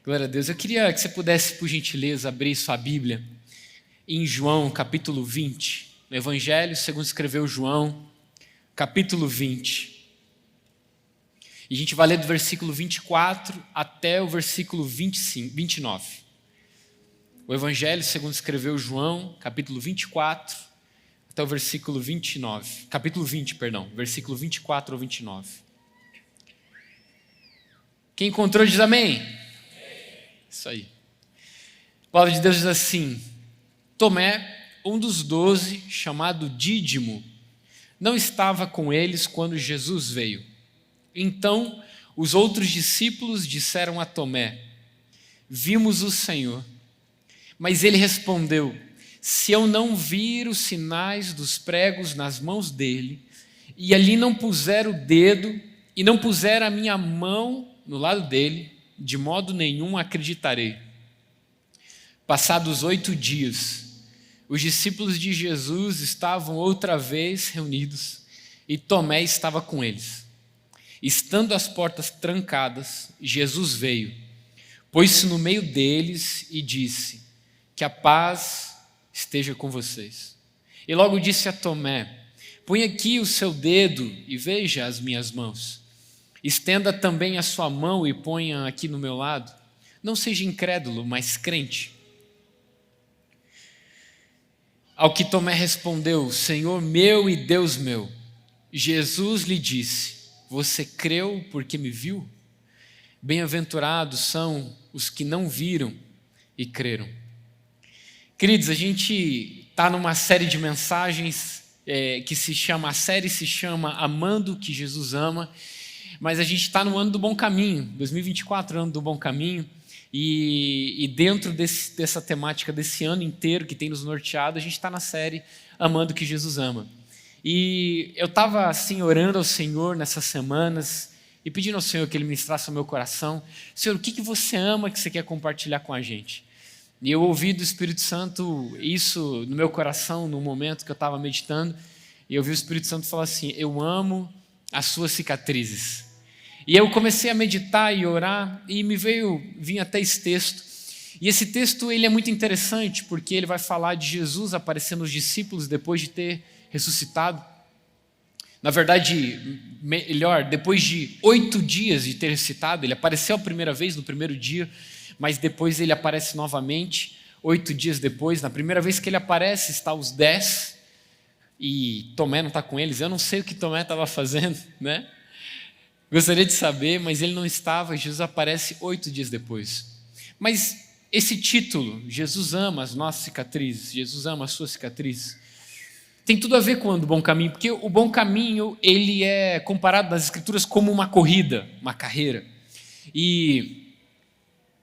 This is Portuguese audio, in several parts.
Glória a Deus. Eu queria que você pudesse, por gentileza, abrir sua Bíblia em João, capítulo 20. No Evangelho segundo escreveu João, capítulo 20. E a gente vai ler do versículo 24 até o versículo 29. O Evangelho segundo escreveu João, capítulo 24, até o versículo 29. Capítulo 20, perdão. Versículo 24 ao 29. Quem encontrou diz amém. Isso aí. A palavra de Deus diz assim: Tomé, um dos 12, chamado Dídimo, não estava com eles quando Jesus veio. Então, os outros discípulos disseram a Tomé: Vimos o Senhor. Mas ele respondeu: Se eu não vir os sinais dos pregos nas mãos dele, e ali não puser o dedo, e não puser a minha mão no lado dele, de modo nenhum acreditarei. Passados 8 dias, os discípulos de Jesus estavam outra vez reunidos e Tomé estava com eles. Estando as portas trancadas, Jesus veio, pôs-se no meio deles e disse: Que a paz esteja com vocês. E logo disse a Tomé: Põe aqui o seu dedo e veja as minhas mãos. Estenda também a sua mão e ponha aqui no meu lado. Não seja incrédulo, mas crente. Ao que Tomé respondeu: Senhor meu e Deus meu. Jesus lhe disse: Você creu porque me viu? Bem-aventurados são os que não viram e creram. Queridos, a gente está numa série de mensagens a série se chama Amando o que Jesus ama. Mas a gente está no ano do bom caminho, 2024, ano do bom caminho, e dentro dessa temática desse ano inteiro que tem nos norteado, a gente está na série Amando o que Jesus ama. E eu estava assim orando ao Senhor nessas semanas e pedindo ao Senhor que Ele ministrasse ao meu coração: Senhor, o que você ama que você quer compartilhar com a gente? E eu ouvi do Espírito Santo isso no meu coração no momento que eu estava meditando, e eu ouvi o Espírito Santo falar assim: eu amo as suas cicatrizes. E eu comecei a meditar e orar e vinha até esse texto. E esse texto ele é muito interessante porque ele vai falar de Jesus aparecendo aos discípulos depois de ter ressuscitado. Na verdade, melhor, depois de 8 dias de ter ressuscitado, ele apareceu a primeira vez no primeiro dia, mas depois ele aparece novamente, 8 dias depois. Na primeira vez que ele aparece, está os 10, e Tomé não está com eles. Eu não sei o que Tomé estava fazendo, né? Gostaria de saber, mas ele não estava. Jesus aparece 8 dias depois. Mas esse título, Jesus ama as nossas cicatrizes, Jesus ama as suas cicatrizes, tem tudo a ver com o bom caminho, porque o bom caminho ele é comparado nas Escrituras como uma corrida, uma carreira. E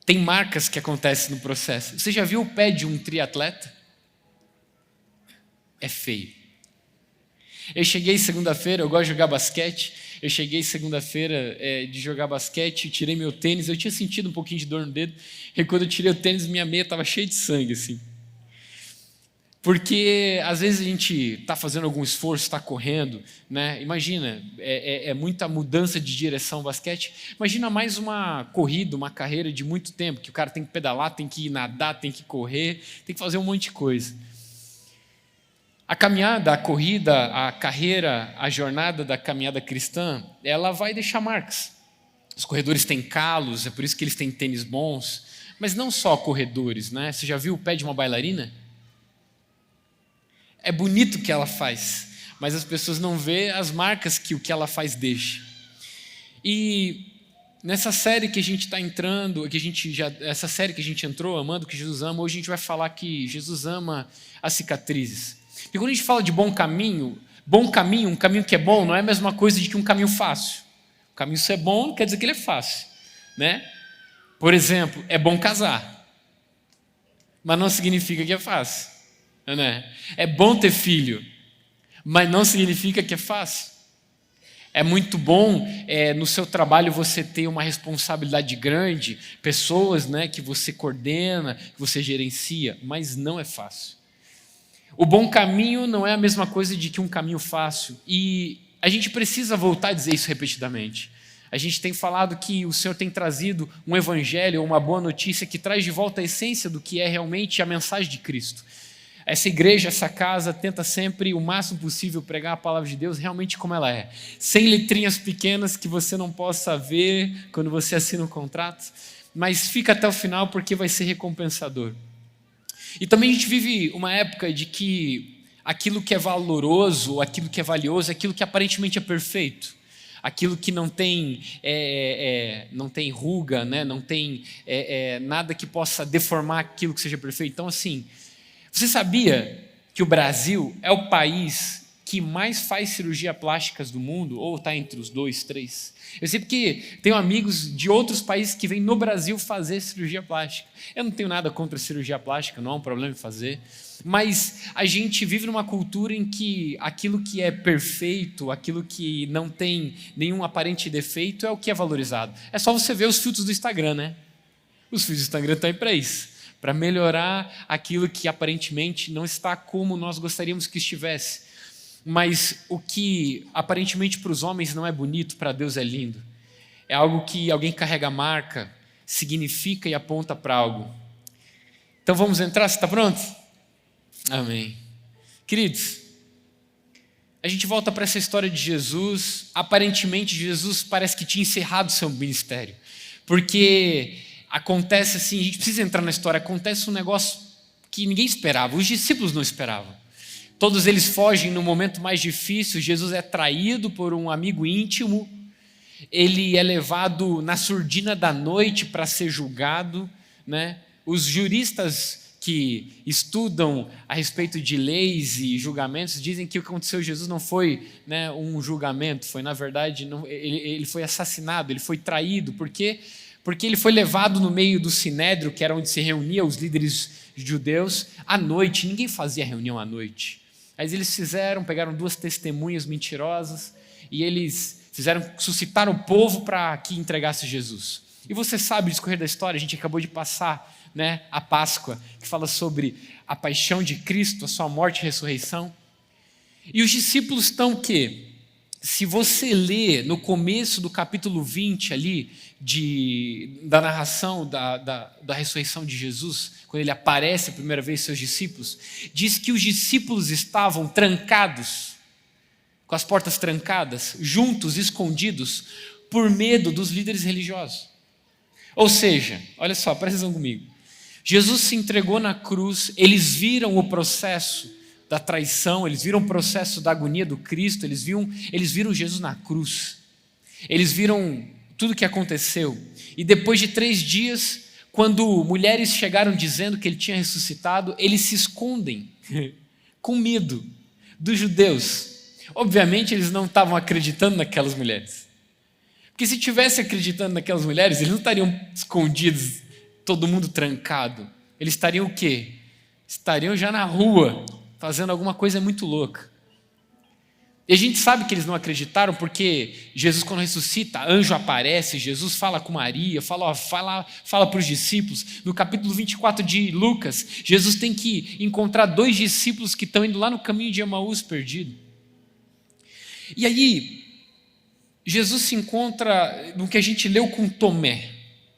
tem marcas que acontecem no processo. Você já viu o pé de um triatleta? É feio. Eu cheguei segunda-feira, eu gosto de jogar basquete. Eu cheguei segunda-feira de jogar basquete, tirei meu tênis. Eu tinha sentido um pouquinho de dor no dedo, e quando eu tirei o tênis, minha meia estava cheia de sangue, assim. Porque às vezes a gente está fazendo algum esforço, está correndo, né? Imagina, é muita mudança de direção no basquete. Imagina mais uma corrida, uma carreira de muito tempo, que o cara tem que pedalar, tem que nadar, tem que correr, tem que fazer um monte de coisa. A caminhada, a corrida, a carreira, a jornada da caminhada cristã, ela vai deixar marcas. Os corredores têm calos, é por isso que eles têm tênis bons, mas não só corredores, né? Você já viu o pé de uma bailarina? É bonito o que ela faz, mas as pessoas não vê as marcas que o que ela faz deixa. E nessa série que a gente está entrando, essa série que a gente entrou, Amando o que Jesus ama, hoje a gente vai falar que Jesus ama as cicatrizes. E quando a gente fala de bom caminho, um caminho que é bom, não é a mesma coisa de que um caminho fácil. O caminho ser bom não quer dizer que ele é fácil, né? Por exemplo, é bom casar, mas não significa que é fácil, né? É bom ter filho, mas não significa que é fácil. É muito bom no seu trabalho você ter uma responsabilidade grande, pessoas, né, que você coordena, que você gerencia, mas não é fácil. O bom caminho não é a mesma coisa de que um caminho fácil. E a gente precisa voltar a dizer isso repetidamente. A gente tem falado que o Senhor tem trazido um evangelho, uma boa notícia que traz de volta a essência do que é realmente a mensagem de Cristo. Essa igreja, essa casa, tenta sempre o máximo possível pregar a palavra de Deus realmente como ela é. Sem letrinhas pequenas que você não possa ver quando você assina um contrato, mas fica até o final porque vai ser recompensador. E também a gente vive uma época de que aquilo que é valoroso, aquilo que é valioso, aquilo que aparentemente é perfeito, aquilo que não tem ruga, né? Não tem nada que possa deformar aquilo que seja perfeito. Então, assim, você sabia que o Brasil é o país que mais faz cirurgia plásticas do mundo? Ou está entre os 2, 3? Eu sei porque tenho amigos de outros países que vêm no Brasil fazer cirurgia plástica. Eu não tenho nada contra cirurgia plástica, não é um problema em fazer. Mas a gente vive numa cultura em que aquilo que é perfeito, aquilo que não tem nenhum aparente defeito é o que é valorizado. É só você ver os filtros do Instagram, né? Os filtros do Instagram estão aí para isso. Para melhorar aquilo que aparentemente não está como nós gostaríamos que estivesse. Mas o que aparentemente para os homens não é bonito, para Deus é lindo. É algo que alguém carrega a marca, significa e aponta para algo. Então vamos entrar? Você está pronto? Amém. Queridos, a gente volta para essa história de Jesus. Aparentemente Jesus parece que tinha encerrado seu ministério. Porque acontece assim, a gente precisa entrar na história, acontece um negócio que ninguém esperava, os discípulos não esperavam. Todos eles fogem no momento mais difícil, Jesus é traído por um amigo íntimo, ele é levado na surdina da noite para ser julgado, né? Os juristas que estudam a respeito de leis e julgamentos dizem que o que aconteceu com Jesus não foi, né, um julgamento, foi na verdade, ele foi assassinado, ele foi traído, porque ele foi levado no meio do sinédrio, que era onde se reuniam os líderes judeus, à noite. Ninguém fazia reunião à noite. Mas eles pegaram 2 testemunhas mentirosas e eles suscitaram o povo para que entregasse Jesus. E você sabe o discorrer da história, a gente acabou de passar, né, a Páscoa, que fala sobre a paixão de Cristo, a sua morte e ressurreição. E os discípulos estão o quê? Se você lê no começo do capítulo 20 ali, da narração da ressurreição de Jesus, quando ele aparece a primeira vez aos seus discípulos, diz que os discípulos estavam trancados, com as portas trancadas, juntos, escondidos, por medo dos líderes religiosos. Ou seja, olha só, presta atenção comigo. Jesus se entregou na cruz, eles viram o processo da traição, eles viram o processo da agonia do Cristo, eles viram Jesus na cruz, eles viram tudo o que aconteceu, e depois de 3 dias, quando mulheres chegaram dizendo que ele tinha ressuscitado, eles se escondem, com medo dos judeus. Obviamente eles não estavam acreditando naquelas mulheres, porque se estivessem acreditando naquelas mulheres, eles não estariam escondidos, todo mundo trancado, eles estariam o quê? Estariam já na rua, fazendo alguma coisa muito louca. E a gente sabe que eles não acreditaram porque Jesus, quando ressuscita, anjo aparece, Jesus fala com Maria, fala para os discípulos. No capítulo 24 de Lucas, Jesus tem que encontrar 2 discípulos que estão indo lá no caminho de Emaús perdido. E aí, Jesus se encontra no que a gente leu com Tomé.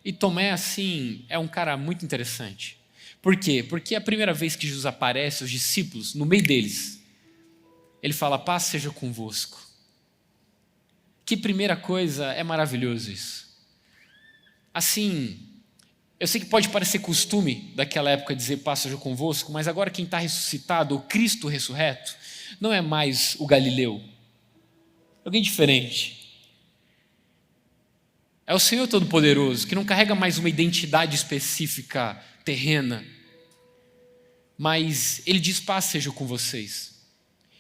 E Tomé, assim, é um cara muito interessante. Por quê? Porque a primeira vez que Jesus aparece aos discípulos, no meio deles, ele fala, paz seja convosco. Que primeira coisa, é maravilhoso isso. Assim, eu sei que pode parecer costume daquela época dizer paz seja convosco, mas agora quem está ressuscitado, o Cristo ressurreto, não é mais o Galileu. É alguém diferente. É o Senhor Todo-Poderoso, que não carrega mais uma identidade específica terrena, mas ele diz paz seja com vocês.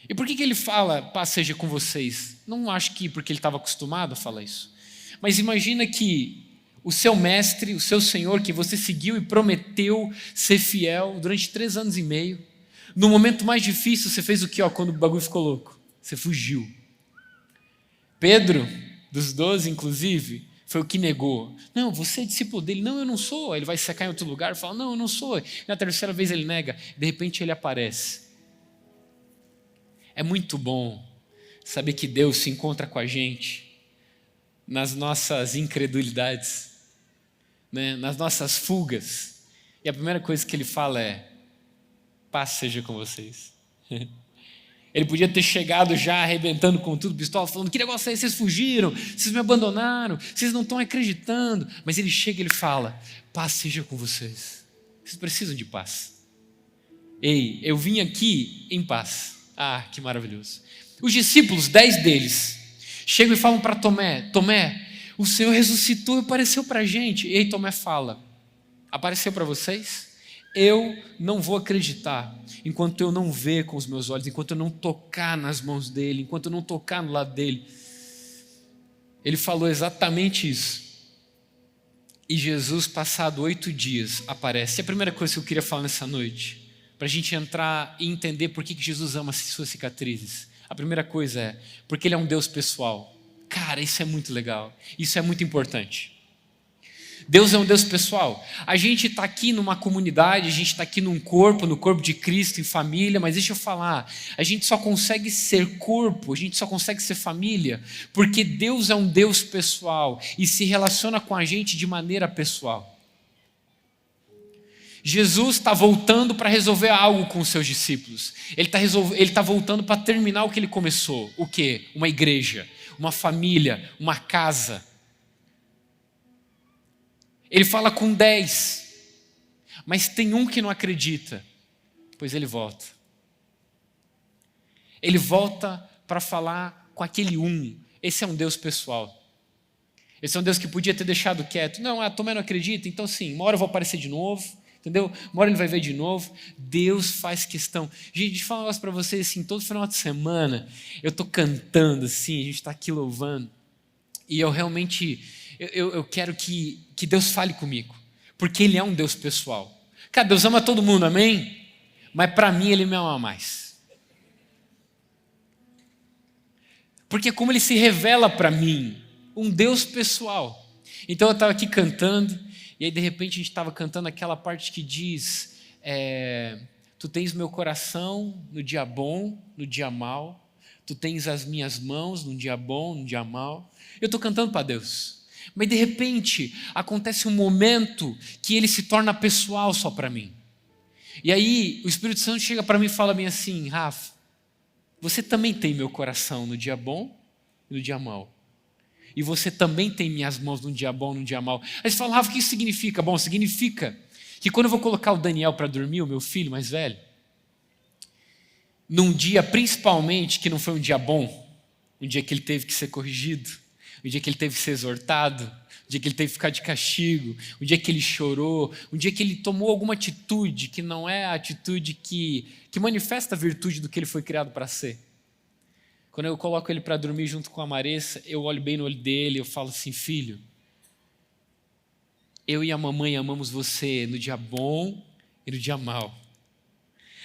E por que ele fala paz seja com vocês? Não acho que porque ele estava acostumado a falar isso, mas imagina que o seu mestre, o seu Senhor, que você seguiu e prometeu ser fiel durante 3 anos e meio, no momento mais difícil você fez o quê? Quando o bagulho ficou louco, você fugiu. Pedro, dos 12 inclusive, foi o que negou. Não, você é discípulo dele. Não, eu não sou. Ele vai secar em outro lugar e fala, não, eu não sou. Na 3ª vez ele nega. De repente ele aparece. É muito bom saber que Deus se encontra com a gente nas nossas incredulidades, né? Nas nossas fugas. E a primeira coisa que ele fala é: paz seja com vocês. Ele podia ter chegado já arrebentando com tudo, pistola, falando: que negócio é esse? Vocês fugiram, vocês me abandonaram, vocês não estão acreditando. Mas ele chega e ele fala: paz seja com vocês. Vocês precisam de paz. Ei, eu vim aqui em paz. Ah, que maravilhoso. Os discípulos, 10 deles, chegam e falam para Tomé: Tomé, o Senhor ressuscitou e apareceu para a gente. E aí Tomé fala: apareceu para vocês? Eu não vou acreditar enquanto eu não ver com os meus olhos, enquanto eu não tocar nas mãos dele, enquanto eu não tocar no lado dele. Ele falou exatamente isso. E Jesus, passado 8 dias, aparece. E a primeira coisa que eu queria falar nessa noite, para a gente entrar e entender por que Jesus ama as suas cicatrizes. A primeira coisa é porque ele é um Deus pessoal. Cara, isso é muito legal, isso é muito importante. Deus é um Deus pessoal. A gente está aqui numa comunidade, a gente está aqui num corpo, no corpo de Cristo, em família, mas deixa eu falar, a gente só consegue ser corpo, a gente só consegue ser família, porque Deus é um Deus pessoal e se relaciona com a gente de maneira pessoal. Jesus está voltando para resolver algo com os seus discípulos. Ele está voltando para terminar o que ele começou. O quê? Uma igreja, uma família, uma casa. Ele fala com 10, mas tem um que não acredita, pois ele volta. Ele volta para falar com aquele um. Esse é um Deus pessoal. Esse é um Deus que podia ter deixado quieto. Não, Tomé não acredita, então sim, uma hora eu vou aparecer de novo, entendeu? Uma hora ele vai ver de novo. Deus faz questão. Gente, deixa eu falar um negócio para vocês, assim, todo final de semana eu estou cantando assim, a gente está aqui louvando, e eu realmente... Eu quero que Deus fale comigo, porque Ele é um Deus pessoal. Cara, Deus ama todo mundo, amém? Mas para mim Ele me ama mais. Porque como Ele se revela para mim, um Deus pessoal. Então eu estava aqui cantando, e aí de repente a gente estava cantando aquela parte que diz: tu tens meu coração no dia bom, no dia mau, tu tens as minhas mãos no dia bom, no dia mau. Eu estou cantando para Deus. Mas de repente acontece um momento que ele se torna pessoal só para mim. E aí o Espírito Santo chega para mim e fala bem assim: Rafa, você também tem meu coração no dia bom e no dia mau. E você também tem minhas mãos no dia bom e no dia mau. Aí você fala: Rafa, o que isso significa? Bom, significa que quando eu vou colocar o Daniel para dormir, o meu filho mais velho, num dia principalmente que não foi um dia bom, um dia que ele teve que ser corrigido, um dia que ele teve que ser exortado, um dia que ele teve que ficar de castigo, um dia que ele chorou, um dia que ele tomou alguma atitude que não é a atitude que manifesta a virtude do que ele foi criado para ser. Quando eu coloco ele para dormir junto com a Maressa, eu olho bem no olho dele e eu falo assim: filho, eu e a mamãe amamos você no dia bom e no dia mau.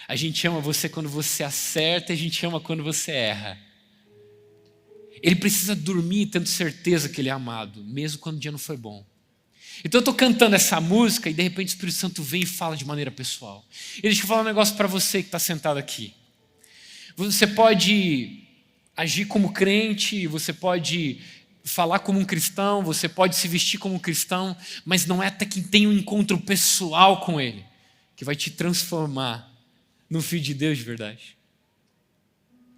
A gente ama você quando você acerta e a gente ama quando você erra. Ele precisa dormir tendo certeza que ele é amado, mesmo quando o dia não foi bom. Então eu estou cantando essa música e de repente o Espírito Santo vem e fala de maneira pessoal. E deixa eu falar um negócio para você que está sentado aqui. Você pode agir como crente, você pode falar como um cristão, você pode se vestir como um cristão, mas não é até que tenha um encontro pessoal com Ele que vai te transformar no filho de Deus de verdade.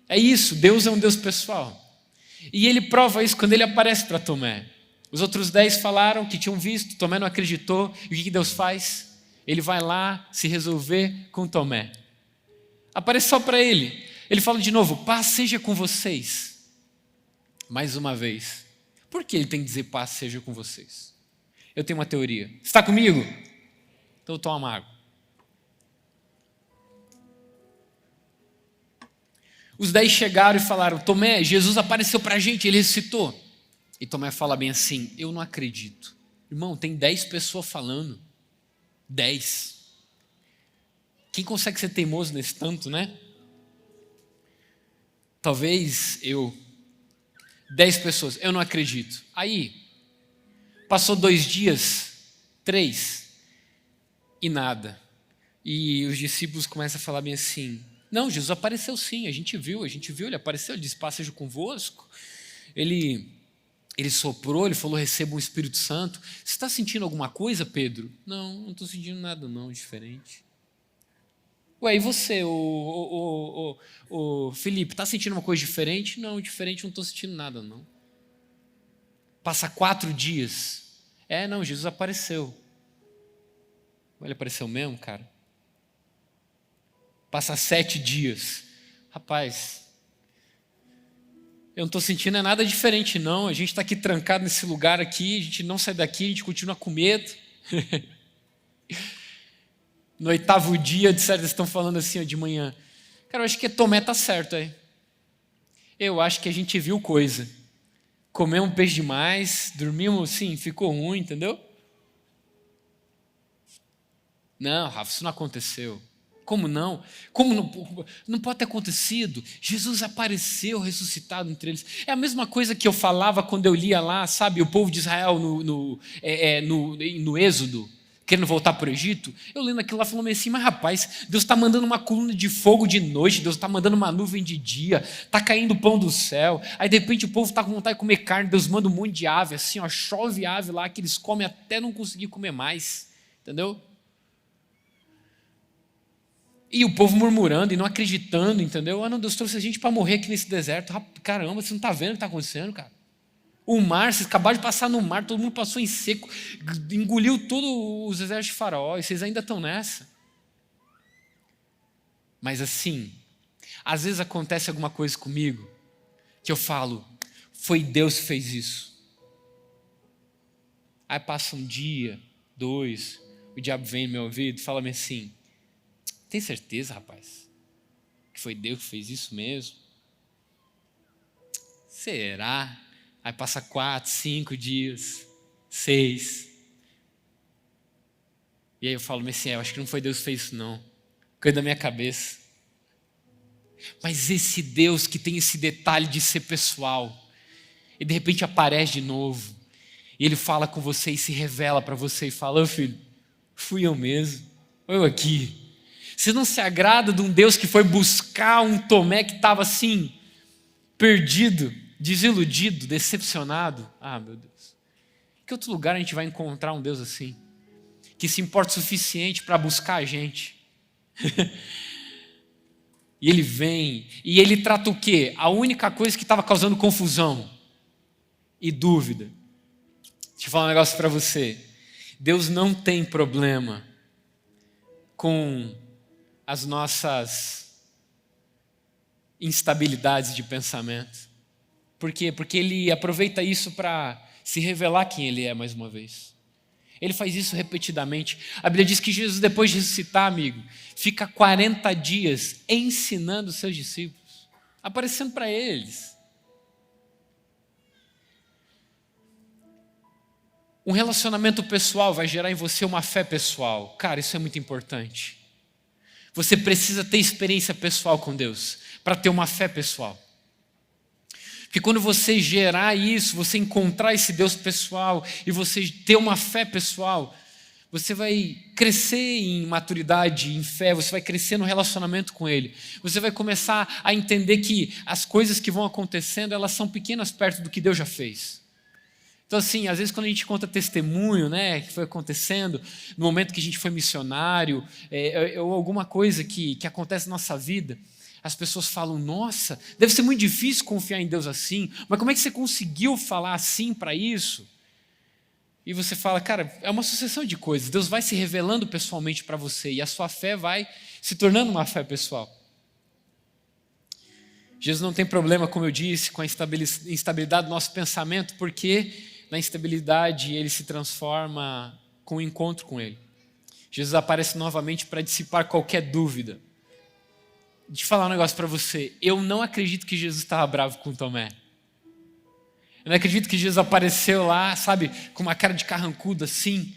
É isso, Deus é um Deus pessoal. E ele prova isso quando ele aparece para Tomé. Os outros 10 falaram que tinham visto, Tomé não acreditou. E o que Deus faz? Ele vai lá se resolver com Tomé. Aparece só para ele. Ele fala de novo: paz seja com vocês. Mais uma vez. Por que ele tem que dizer paz seja com vocês? Eu tenho uma teoria. Está comigo? Então toma água. Os 10 chegaram e falaram: Tomé, Jesus apareceu para a gente, ele ressuscitou. E Tomé fala bem assim: eu não acredito. Irmão, tem 10 pessoas falando. 10. Quem consegue ser teimoso nesse tanto, né? Talvez eu. 10 pessoas, eu não acredito. Aí, passou 2 dias, 3, e nada. E os discípulos começam a falar bem assim: não, Jesus apareceu sim, a gente viu, ele apareceu, ele disse: paz seja convosco. Ele Ele soprou, ele falou, receba o Espírito Santo. Você está sentindo alguma coisa, Pedro? Não estou sentindo nada não, diferente. Ué, e você, o Felipe, está sentindo uma coisa diferente? Não, diferente, não estou sentindo nada não. Passa 4 dias. Não, Jesus apareceu. Ele apareceu mesmo, cara? Passa 7 dias. Rapaz, eu não estou sentindo nada diferente não. A gente está aqui trancado nesse lugar aqui, a gente não sai daqui, a gente continua com medo. No 8º dia, de certo, eles estão falando assim, ó, de manhã. Cara, eu acho que Tomé está certo aí. Eu acho que a gente viu coisa. Comemos peixe demais, dormimos, sim, ficou ruim, entendeu? Não, Rafa, isso não aconteceu. Como não? Como não pode ter acontecido? Jesus apareceu ressuscitado entre eles. É a mesma coisa que eu falava quando eu lia lá, sabe, o povo de Israel no Êxodo, querendo voltar para o Egito. Eu lendo aquilo lá falando assim, mas rapaz, Deus está mandando uma coluna de fogo de noite, Deus está mandando uma nuvem de dia, está caindo pão do céu, aí de repente o povo está com vontade de comer carne, Deus manda um monte de ave, assim, ó, chove ave lá, que eles comem até não conseguir comer mais, entendeu? E o povo murmurando e não acreditando, entendeu? Não, Deus trouxe a gente para morrer aqui nesse deserto. Caramba, você não está vendo o que está acontecendo, cara? O mar, vocês acabaram de passar no mar, todo mundo passou em seco, engoliu todos os exércitos de Faraó, e vocês ainda estão nessa. Mas assim, às vezes acontece alguma coisa comigo, que eu falo, foi Deus que fez isso. Aí passa um dia, 2, o diabo vem no meu ouvido e fala-me assim, tem certeza, rapaz, que foi Deus que fez isso mesmo? Será? Aí passa 4, 5 dias, 6. E aí eu falo, mas assim, eu acho que não foi Deus que fez isso não. Coisa da minha cabeça. Mas esse Deus que tem esse detalhe de ser pessoal, e de repente aparece de novo, e ele fala com você e se revela para você e fala, ô filho, fui eu mesmo, eu aqui. Você não se agrada de um Deus que foi buscar um Tomé que estava assim, perdido, desiludido, decepcionado? Meu Deus. Que outro lugar a gente vai encontrar um Deus assim? Que se importa o suficiente para buscar a gente? E ele vem, e ele trata o quê? A única coisa que estava causando confusão e dúvida. Deixa eu falar um negócio para você. Deus não tem problema com as nossas instabilidades de pensamento. Por quê? Porque ele aproveita isso para se revelar quem ele é mais uma vez. Ele faz isso repetidamente. A Bíblia diz que Jesus, depois de ressuscitar, amigo, fica 40 dias ensinando os seus discípulos, aparecendo para eles. Um relacionamento pessoal vai gerar em você uma fé pessoal. Cara, isso é muito importante. Você precisa ter experiência pessoal com Deus para ter uma fé pessoal. Porque quando você gerar isso, você encontrar esse Deus pessoal e você ter uma fé pessoal, você vai crescer em maturidade, em fé, você vai crescer no relacionamento com Ele. Você vai começar a entender que as coisas que vão acontecendo, elas são pequenas perto do que Deus já fez. Então assim, às vezes quando a gente conta testemunho, né, que foi acontecendo, no momento que a gente foi missionário, ou alguma coisa que acontece na nossa vida, as pessoas falam, nossa, deve ser muito difícil confiar em Deus assim, mas como é que você conseguiu falar assim para isso? E você fala, cara, é uma sucessão de coisas, Deus vai se revelando pessoalmente para você, e a sua fé vai se tornando uma fé pessoal. Jesus não tem problema, como eu disse, com a instabilidade do nosso pensamento, porque na instabilidade ele se transforma com o encontro com Ele. Jesus aparece novamente para dissipar qualquer dúvida. Deixa eu falar um negócio para você. Eu não acredito que Jesus estava bravo com Tomé. Eu não acredito que Jesus apareceu lá, sabe, com uma cara de carrancudo assim,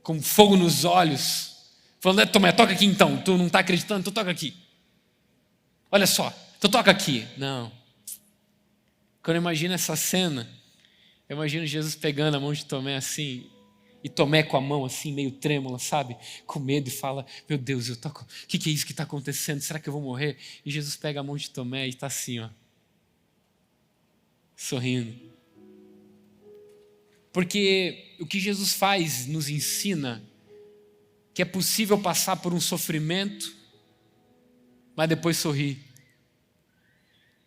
com fogo nos olhos, falando, Tomé, toca aqui então. Tu não está acreditando? Então toca aqui. Olha só, então toca aqui. Não. Quando eu imagino essa cena, eu imagino Jesus pegando a mão de Tomé assim, e Tomé com a mão assim, meio trêmula, sabe? Com medo e fala, meu Deus, o que é isso que está acontecendo? Será que eu vou morrer? E Jesus pega a mão de Tomé e está assim, ó, sorrindo. Porque o que Jesus faz nos ensina que é possível passar por um sofrimento, mas depois sorrir,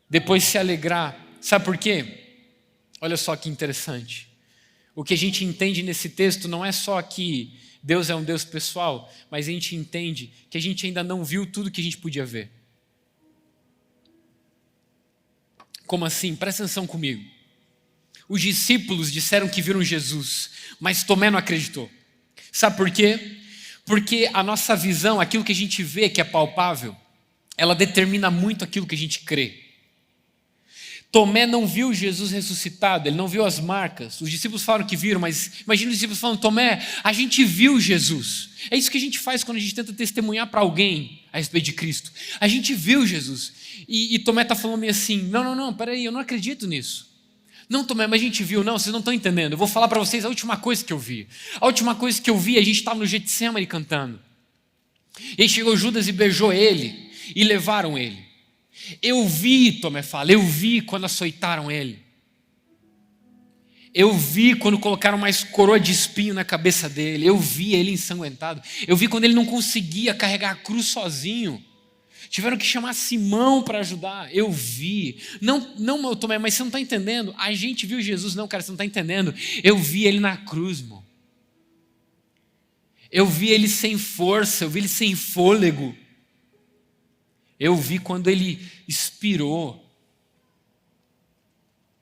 depois se alegrar. Sabe por quê? Olha só que interessante. O que a gente entende nesse texto não é só que Deus é um Deus pessoal, mas a gente entende que a gente ainda não viu tudo que a gente podia ver. Como assim? Presta atenção comigo. Os discípulos disseram que viram Jesus, mas Tomé não acreditou. Sabe por quê? Porque a nossa visão, aquilo que a gente vê que é palpável, ela determina muito aquilo que a gente crê. Tomé não viu Jesus ressuscitado, ele não viu as marcas. Os discípulos falaram que viram, mas imagina os discípulos falando: Tomé, a gente viu Jesus. É isso que a gente faz quando a gente tenta testemunhar para alguém a respeito de Cristo. A gente viu Jesus. E Tomé está falando meio assim: não, peraí, eu não acredito nisso. Não, Tomé, mas a gente viu. Não, vocês não estão entendendo. Eu vou falar para vocês a última coisa que eu vi. A última coisa que eu vi, a gente estava no Getsemane cantando. E aí chegou Judas e beijou ele, e levaram ele. Eu vi, Tomé fala, eu vi quando açoitaram ele. Eu vi quando colocaram mais coroa de espinho na cabeça dele. Eu vi ele ensanguentado. Eu vi quando ele não conseguia carregar a cruz sozinho. Tiveram que chamar Simão para ajudar. Eu vi. Não, Tomé, mas você não está entendendo. A gente viu Jesus. Não, cara, você não está entendendo. Eu vi ele na cruz, irmão. Eu vi ele sem força. Eu vi ele sem fôlego. Eu vi quando ele expirou.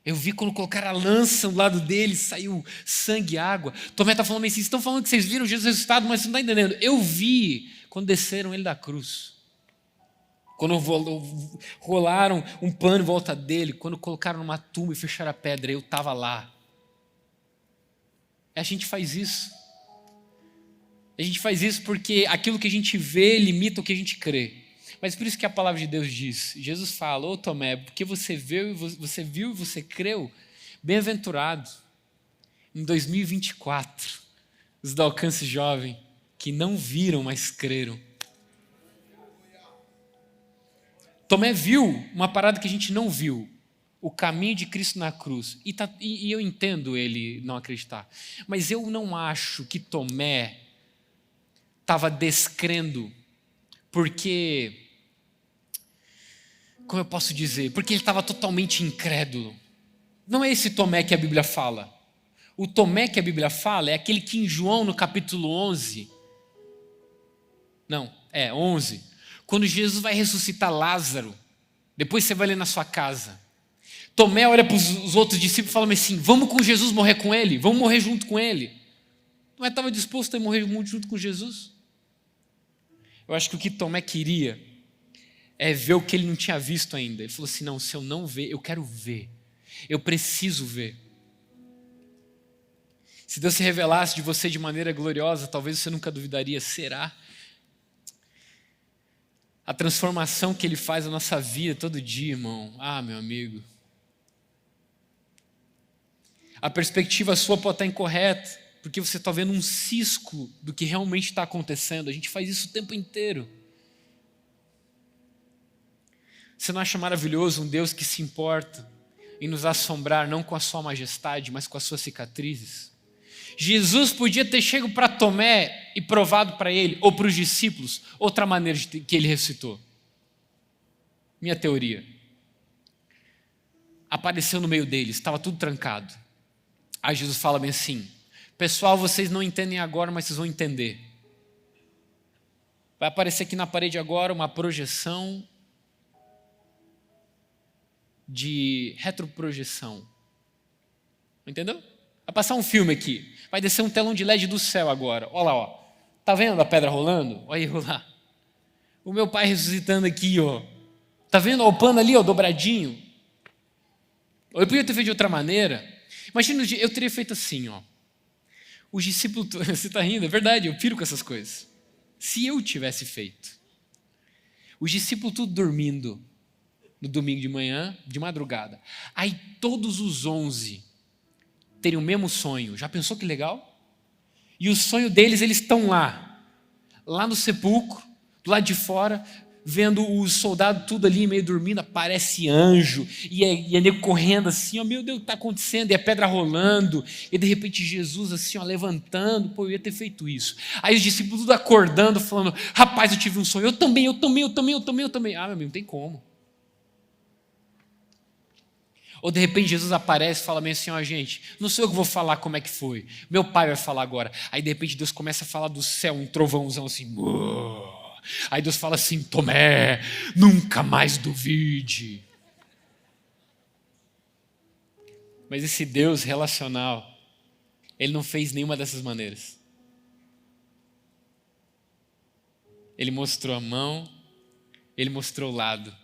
Eu vi quando colocaram a lança do lado dele, saiu sangue e água. Tomé está falando assim: vocês estão falando que vocês viram Jesus ressuscitado, mas você não está entendendo. Eu vi quando desceram ele da cruz. Quando rolaram um pano em volta dele, quando colocaram numa tumba e fecharam a pedra, eu estava lá. A gente faz isso. A gente faz isso porque aquilo que a gente vê limita o que a gente crê. Mas por isso que a palavra de Deus diz, Jesus fala: ô Tomé, porque você viu e você creu, bem-aventurado. Em 2024, os do Alcance Jovem, que não viram, mas creram. Tomé viu uma parada que a gente não viu, o caminho de Cristo na cruz. E eu entendo ele não acreditar. Mas eu não acho que Tomé estava descrendo porque... Como eu posso dizer? Porque ele estava totalmente incrédulo. Não é esse Tomé que a Bíblia fala. O Tomé que a Bíblia fala é aquele que em João, no capítulo 11... 11... Quando Jesus vai ressuscitar Lázaro, depois você vai ler na sua casa. Tomé olha para os outros discípulos e fala assim: vamos com Jesus morrer com ele, vamos morrer junto com ele. Tomé estava disposto a morrer junto com Jesus? Eu acho que o que Tomé queria é ver o que ele não tinha visto ainda. Ele falou assim: não, se eu não ver, eu quero ver. Eu preciso ver. Se Deus se revelasse de você de maneira gloriosa, talvez você nunca duvidaria. Será? A transformação que Ele faz na nossa vida todo dia, irmão. Ah, meu amigo. A perspectiva sua pode estar incorreta, porque você está vendo um cisco do que realmente está acontecendo. A gente faz isso o tempo inteiro. Você não acha maravilhoso um Deus que se importa em nos assombrar não com a sua majestade, mas com as suas cicatrizes? Jesus podia ter chego para Tomé e provado para ele, ou para os discípulos, outra maneira que ele ressuscitou. Minha teoria. Apareceu no meio deles, estava tudo trancado. Aí Jesus fala bem assim: pessoal, vocês não entendem agora, mas vocês vão entender. Vai aparecer aqui na parede agora uma projeção de retroprojeção. Entendeu? Vai passar um filme aqui. Vai descer um telão de LED do céu agora. Olha lá, ó. Tá vendo a pedra rolando? Olha aí, rolar. O meu pai ressuscitando aqui, ó. Tá vendo o pano ali, ó, dobradinho? Eu podia ter feito de outra maneira. Imagina, eu teria feito assim, ó. Os discípulos... Você está rindo? É verdade, eu piro com essas coisas. Se eu tivesse feito. Os discípulos tudo dormindo no domingo de manhã, de madrugada. Aí todos os 11 terem o mesmo sonho. Já pensou que legal? E o sonho deles, eles estão lá no sepulcro, do lado de fora, vendo os soldados tudo ali meio dormindo, aparece anjo, e é nego correndo assim, ó, meu Deus, o que está acontecendo? E a pedra rolando, e de repente Jesus assim, ó, levantando, pô, eu ia ter feito isso. Aí os discípulos tudo acordando, falando, rapaz, eu tive um sonho, eu também. Ah, meu amigo, não tem como. Ou de repente Jesus aparece e fala bem assim, ó, gente, não sou eu que vou falar como é que foi, meu pai vai falar agora. Aí de repente Deus começa a falar do céu, um trovãozão assim, uou. Aí Deus fala assim, Tomé, nunca mais duvide. Mas esse Deus relacional, Ele não fez nenhuma dessas maneiras. Ele mostrou a mão, Ele mostrou o lado.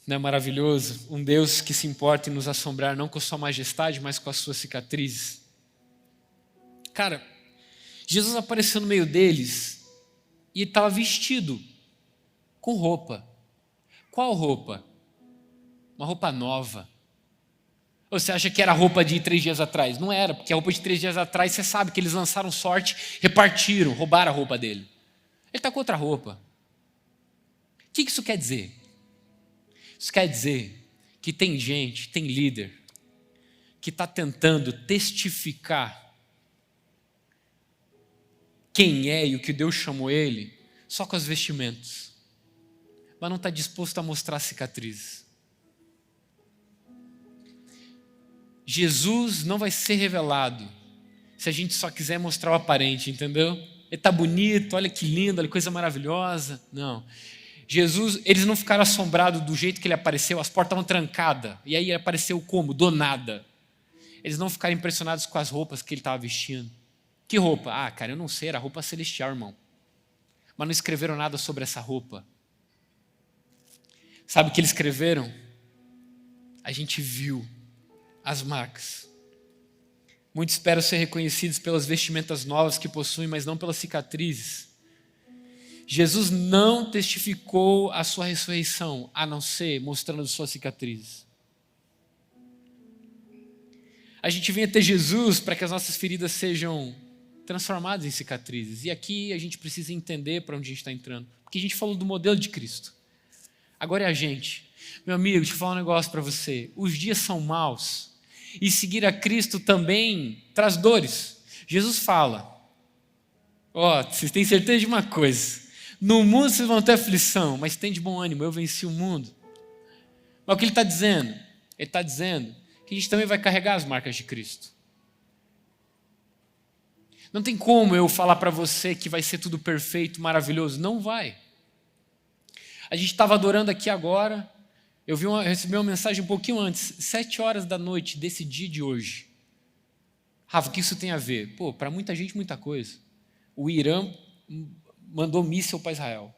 Não é maravilhoso? Um Deus que se importa em nos assombrar não com a sua majestade, mas com as suas cicatrizes. Cara, Jesus apareceu no meio deles e ele estava vestido com roupa. Qual roupa? Uma roupa nova. Ou você acha que era a roupa de 3 dias atrás? Não era, porque a roupa de 3 dias atrás, você sabe que eles lançaram sorte, repartiram, roubaram a roupa dele. Ele está com outra roupa. O que isso quer dizer? Isso quer dizer que tem gente, tem líder, que está tentando testificar quem é e o que Deus chamou ele só com as vestimentas, mas não está disposto a mostrar cicatrizes. Jesus não vai ser revelado se a gente só quiser mostrar o aparente, entendeu? Ele está bonito, olha que lindo, olha que coisa maravilhosa. Não. Jesus, eles não ficaram assombrados do jeito que ele apareceu, as portas estavam trancadas, e aí ele apareceu como? Do nada. Eles não ficaram impressionados com as roupas que ele estava vestindo. Que roupa? Ah, cara, eu não sei, era roupa celestial, irmão. Mas não escreveram nada sobre essa roupa. Sabe o que eles escreveram? A gente viu as marcas. Muitos esperam ser reconhecidos pelas vestimentas novas que possuem, mas não pelas cicatrizes. Jesus não testificou a sua ressurreição, a não ser mostrando suas cicatrizes. A gente vem até Jesus para que as nossas feridas sejam transformadas em cicatrizes. E aqui a gente precisa entender para onde a gente está entrando. Porque a gente falou do modelo de Cristo. Agora é a gente. Meu amigo, deixa eu falar um negócio para você. Os dias são maus. E seguir a Cristo também traz dores. Jesus fala, vocês têm certeza de uma coisa. No mundo vocês vão ter aflição, mas tem de bom ânimo, eu venci o mundo. Mas o que ele está dizendo? Ele está dizendo que a gente também vai carregar as marcas de Cristo. Não tem como eu falar para você que vai ser tudo perfeito, maravilhoso. Não vai. A gente estava adorando aqui agora. Eu recebi uma mensagem um pouquinho antes, 7 horas da noite desse dia de hoje. Rafa, o que isso tem a ver? Pô, para muita gente, muita coisa. O Irã mandou míssil para Israel.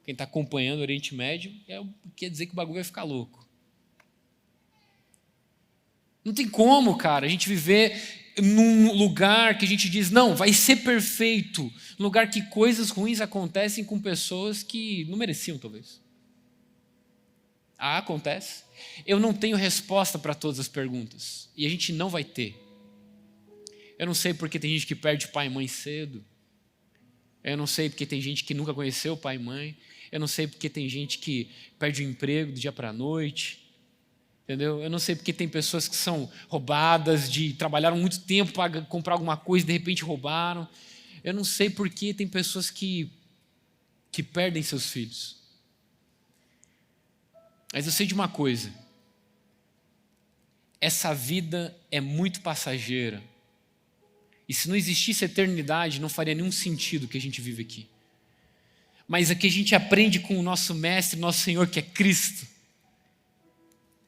Quem está acompanhando o Oriente Médio quer dizer que o bagulho vai ficar louco. Não tem como, cara, a gente viver num lugar que a gente diz, não, vai ser perfeito, num lugar que coisas ruins acontecem com pessoas que não mereciam, talvez. Acontece. Eu não tenho resposta para todas as perguntas, e a gente não vai ter. Eu não sei porque tem gente que perde pai e mãe cedo, eu não sei porque tem gente que nunca conheceu pai e mãe, eu não sei porque tem gente que perde o emprego do dia para a noite, entendeu? Eu não sei porque tem pessoas que são roubadas, trabalharam muito tempo para comprar alguma coisa e de repente roubaram. Eu não sei porque tem pessoas que perdem seus filhos. Mas eu sei de uma coisa. Essa vida é muito passageira. E se não existisse eternidade, não faria nenhum sentido o que a gente vive aqui. Mas o que a gente aprende com o nosso Mestre, nosso Senhor, que é Cristo,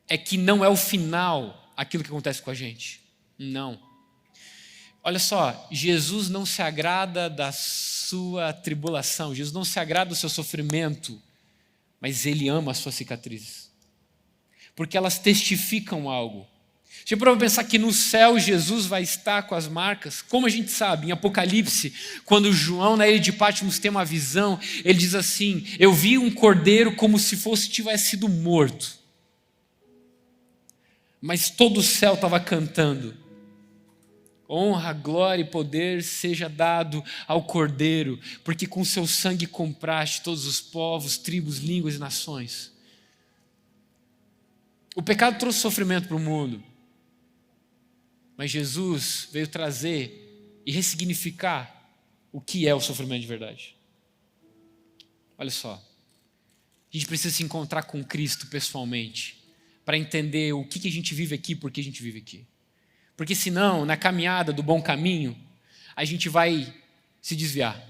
é que não é o final aquilo que acontece com a gente. Não. Olha só, Jesus não se agrada da sua tribulação, Jesus não se agrada do seu sofrimento, mas Ele ama as suas cicatrizes. Porque elas testificam algo. Já parou para pensar que no céu Jesus vai estar com as marcas? Como a gente sabe, em Apocalipse, quando João na ilha de Patmos tem uma visão, ele diz assim, eu vi um cordeiro como se tivesse sido morto. Mas todo o céu estava cantando, honra, glória e poder seja dado ao Cordeiro, porque com seu sangue compraste todos os povos, tribos, línguas e nações. O pecado trouxe sofrimento para o mundo, mas Jesus veio trazer e ressignificar o que é o sofrimento de verdade. Olha só, a gente precisa se encontrar com Cristo pessoalmente para entender o que a gente vive aqui, por que a gente vive aqui. Porque senão, na caminhada do bom caminho, a gente vai se desviar.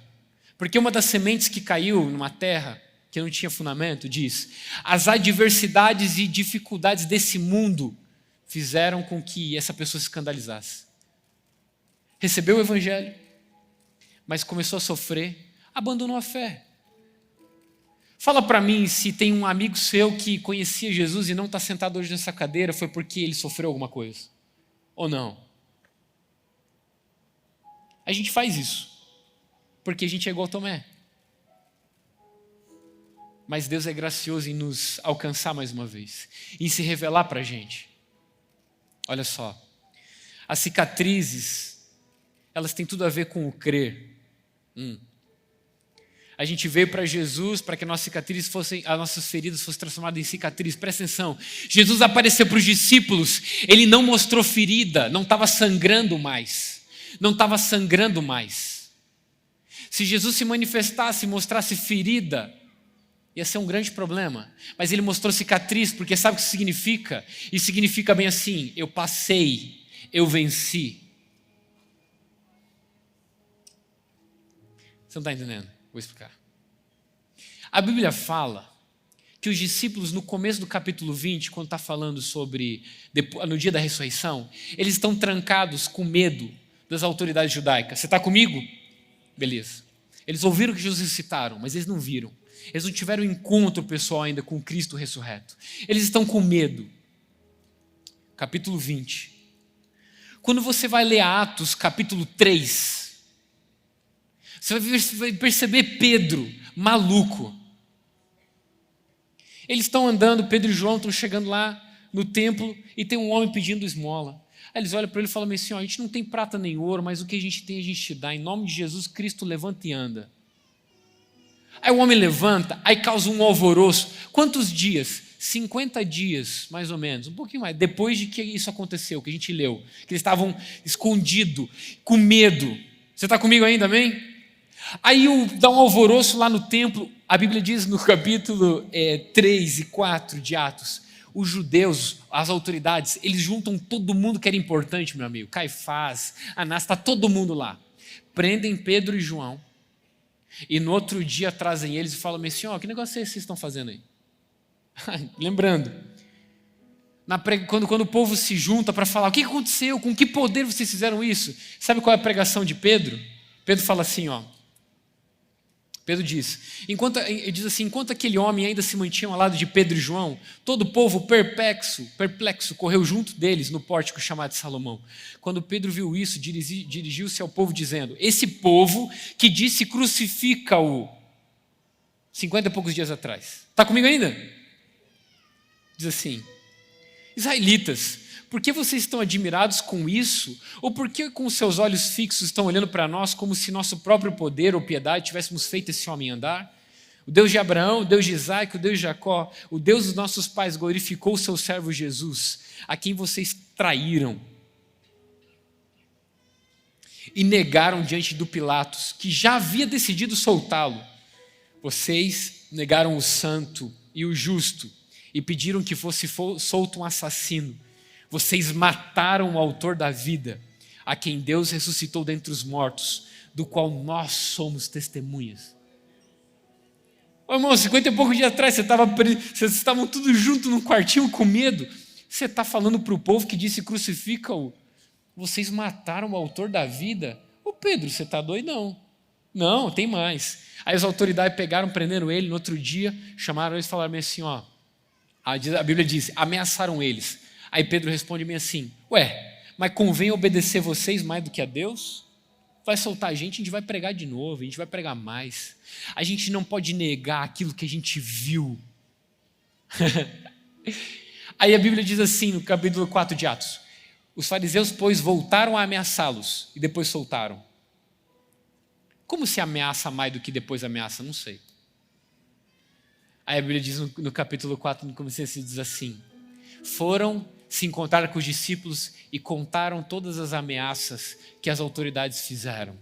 Porque uma das sementes que caiu numa terra que não tinha fundamento diz: as adversidades e dificuldades desse mundo fizeram com que essa pessoa se escandalizasse. Recebeu o evangelho, mas começou a sofrer, abandonou a fé. Fala para mim se tem um amigo seu que conhecia Jesus e não está sentado hoje nessa cadeira, foi porque ele sofreu alguma coisa. Ou não? A gente faz isso porque a gente é igual Tomé. Mas Deus é gracioso em nos alcançar mais uma vez, em se revelar para a gente. Olha só, as cicatrizes, elas têm tudo a ver com o crer. A gente veio para Jesus para que as nossas feridas fossem transformadas em cicatrizes. Presta atenção, Jesus apareceu para os discípulos, ele não mostrou ferida, não estava sangrando mais. Se Jesus se manifestasse e mostrasse ferida, ia ser um grande problema. Mas ele mostrou cicatriz, porque sabe o que isso significa? E significa bem assim: eu passei, eu venci. Você não está entendendo? Vou explicar. A Bíblia fala que os discípulos, no começo do capítulo 20, quando está falando sobre no dia da ressurreição, eles estão trancados com medo das autoridades judaicas. Você está comigo? Beleza. Eles ouviram que Jesus ressuscitaram, mas eles não viram. Eles não tiveram encontro pessoal ainda com Cristo ressurreto. Eles estão com medo. Capítulo 20. Quando você vai ler Atos, capítulo 3, você vai perceber Pedro, maluco. Eles estão andando, Pedro e João estão chegando lá no templo e tem um homem pedindo esmola. Aí eles olham para ele e falam assim: a gente não tem prata nem ouro, mas o que a gente tem a gente te dá. Em nome de Jesus Cristo, levanta e anda. Aí o homem levanta, aí causa um alvoroço. Quantos dias? 50 dias, mais ou menos, um pouquinho mais, depois de que isso aconteceu, que a gente leu, que eles estavam escondidos, com medo. Você está comigo ainda, amém? Aí dá um alvoroço lá no templo. A Bíblia diz no capítulo 3 e 4 de Atos, os judeus, as autoridades, eles juntam todo mundo que era importante, meu amigo, Caifás, Anás, está todo mundo lá. Prendem Pedro e João e no outro dia trazem eles e falam assim: que negócio é esse que vocês estão fazendo aí? Lembrando, quando o povo se junta para falar: o que aconteceu? Com que poder vocês fizeram isso? Sabe qual é a pregação de Pedro? Pedro fala assim, Pedro diz assim: enquanto aquele homem ainda se mantinha ao lado de Pedro e João, todo o povo perplexo correu junto deles no pórtico chamado de Salomão. Quando Pedro viu isso, dirigiu-se ao povo dizendo: esse povo que disse crucifica-o 50 e poucos dias atrás. Está comigo ainda? Diz assim: israelitas, por que vocês estão admirados com isso? Ou por que com seus olhos fixos estão olhando para nós como se nosso próprio poder ou piedade tivéssemos feito esse homem andar? O Deus de Abraão, o Deus de Isaac, o Deus de Jacó, o Deus dos nossos pais glorificou o seu servo Jesus, a quem vocês traíram e negaram diante do Pilatos, que já havia decidido soltá-lo. Vocês negaram o santo e o justo e pediram que fosse solto um assassino. Vocês mataram o autor da vida, a quem Deus ressuscitou dentre os mortos, do qual nós somos testemunhas. Irmão, 50 e poucos dias atrás, vocês estavam todos juntos num quartinho com medo. Você está falando para o povo que disse crucifica-o. Vocês mataram o autor da vida? Ô Pedro, você está doidão? Não, tem mais. Aí as autoridades pegaram, prenderam ele, no outro dia, chamaram eles e falaram assim, a Bíblia diz, ameaçaram eles. Aí Pedro responde-me assim: mas convém obedecer vocês mais do que a Deus? Vai soltar a gente vai pregar de novo, a gente vai pregar mais. A gente não pode negar aquilo que a gente viu. Aí a Bíblia diz assim, no capítulo 4 de Atos: Os fariseus, pois, voltaram a ameaçá-los e depois soltaram. Como se ameaça mais do que depois ameaça? Não sei. Aí a Bíblia diz no capítulo 4, no começo, diz assim: foram se encontrar com os discípulos e contaram todas as ameaças que as autoridades fizeram.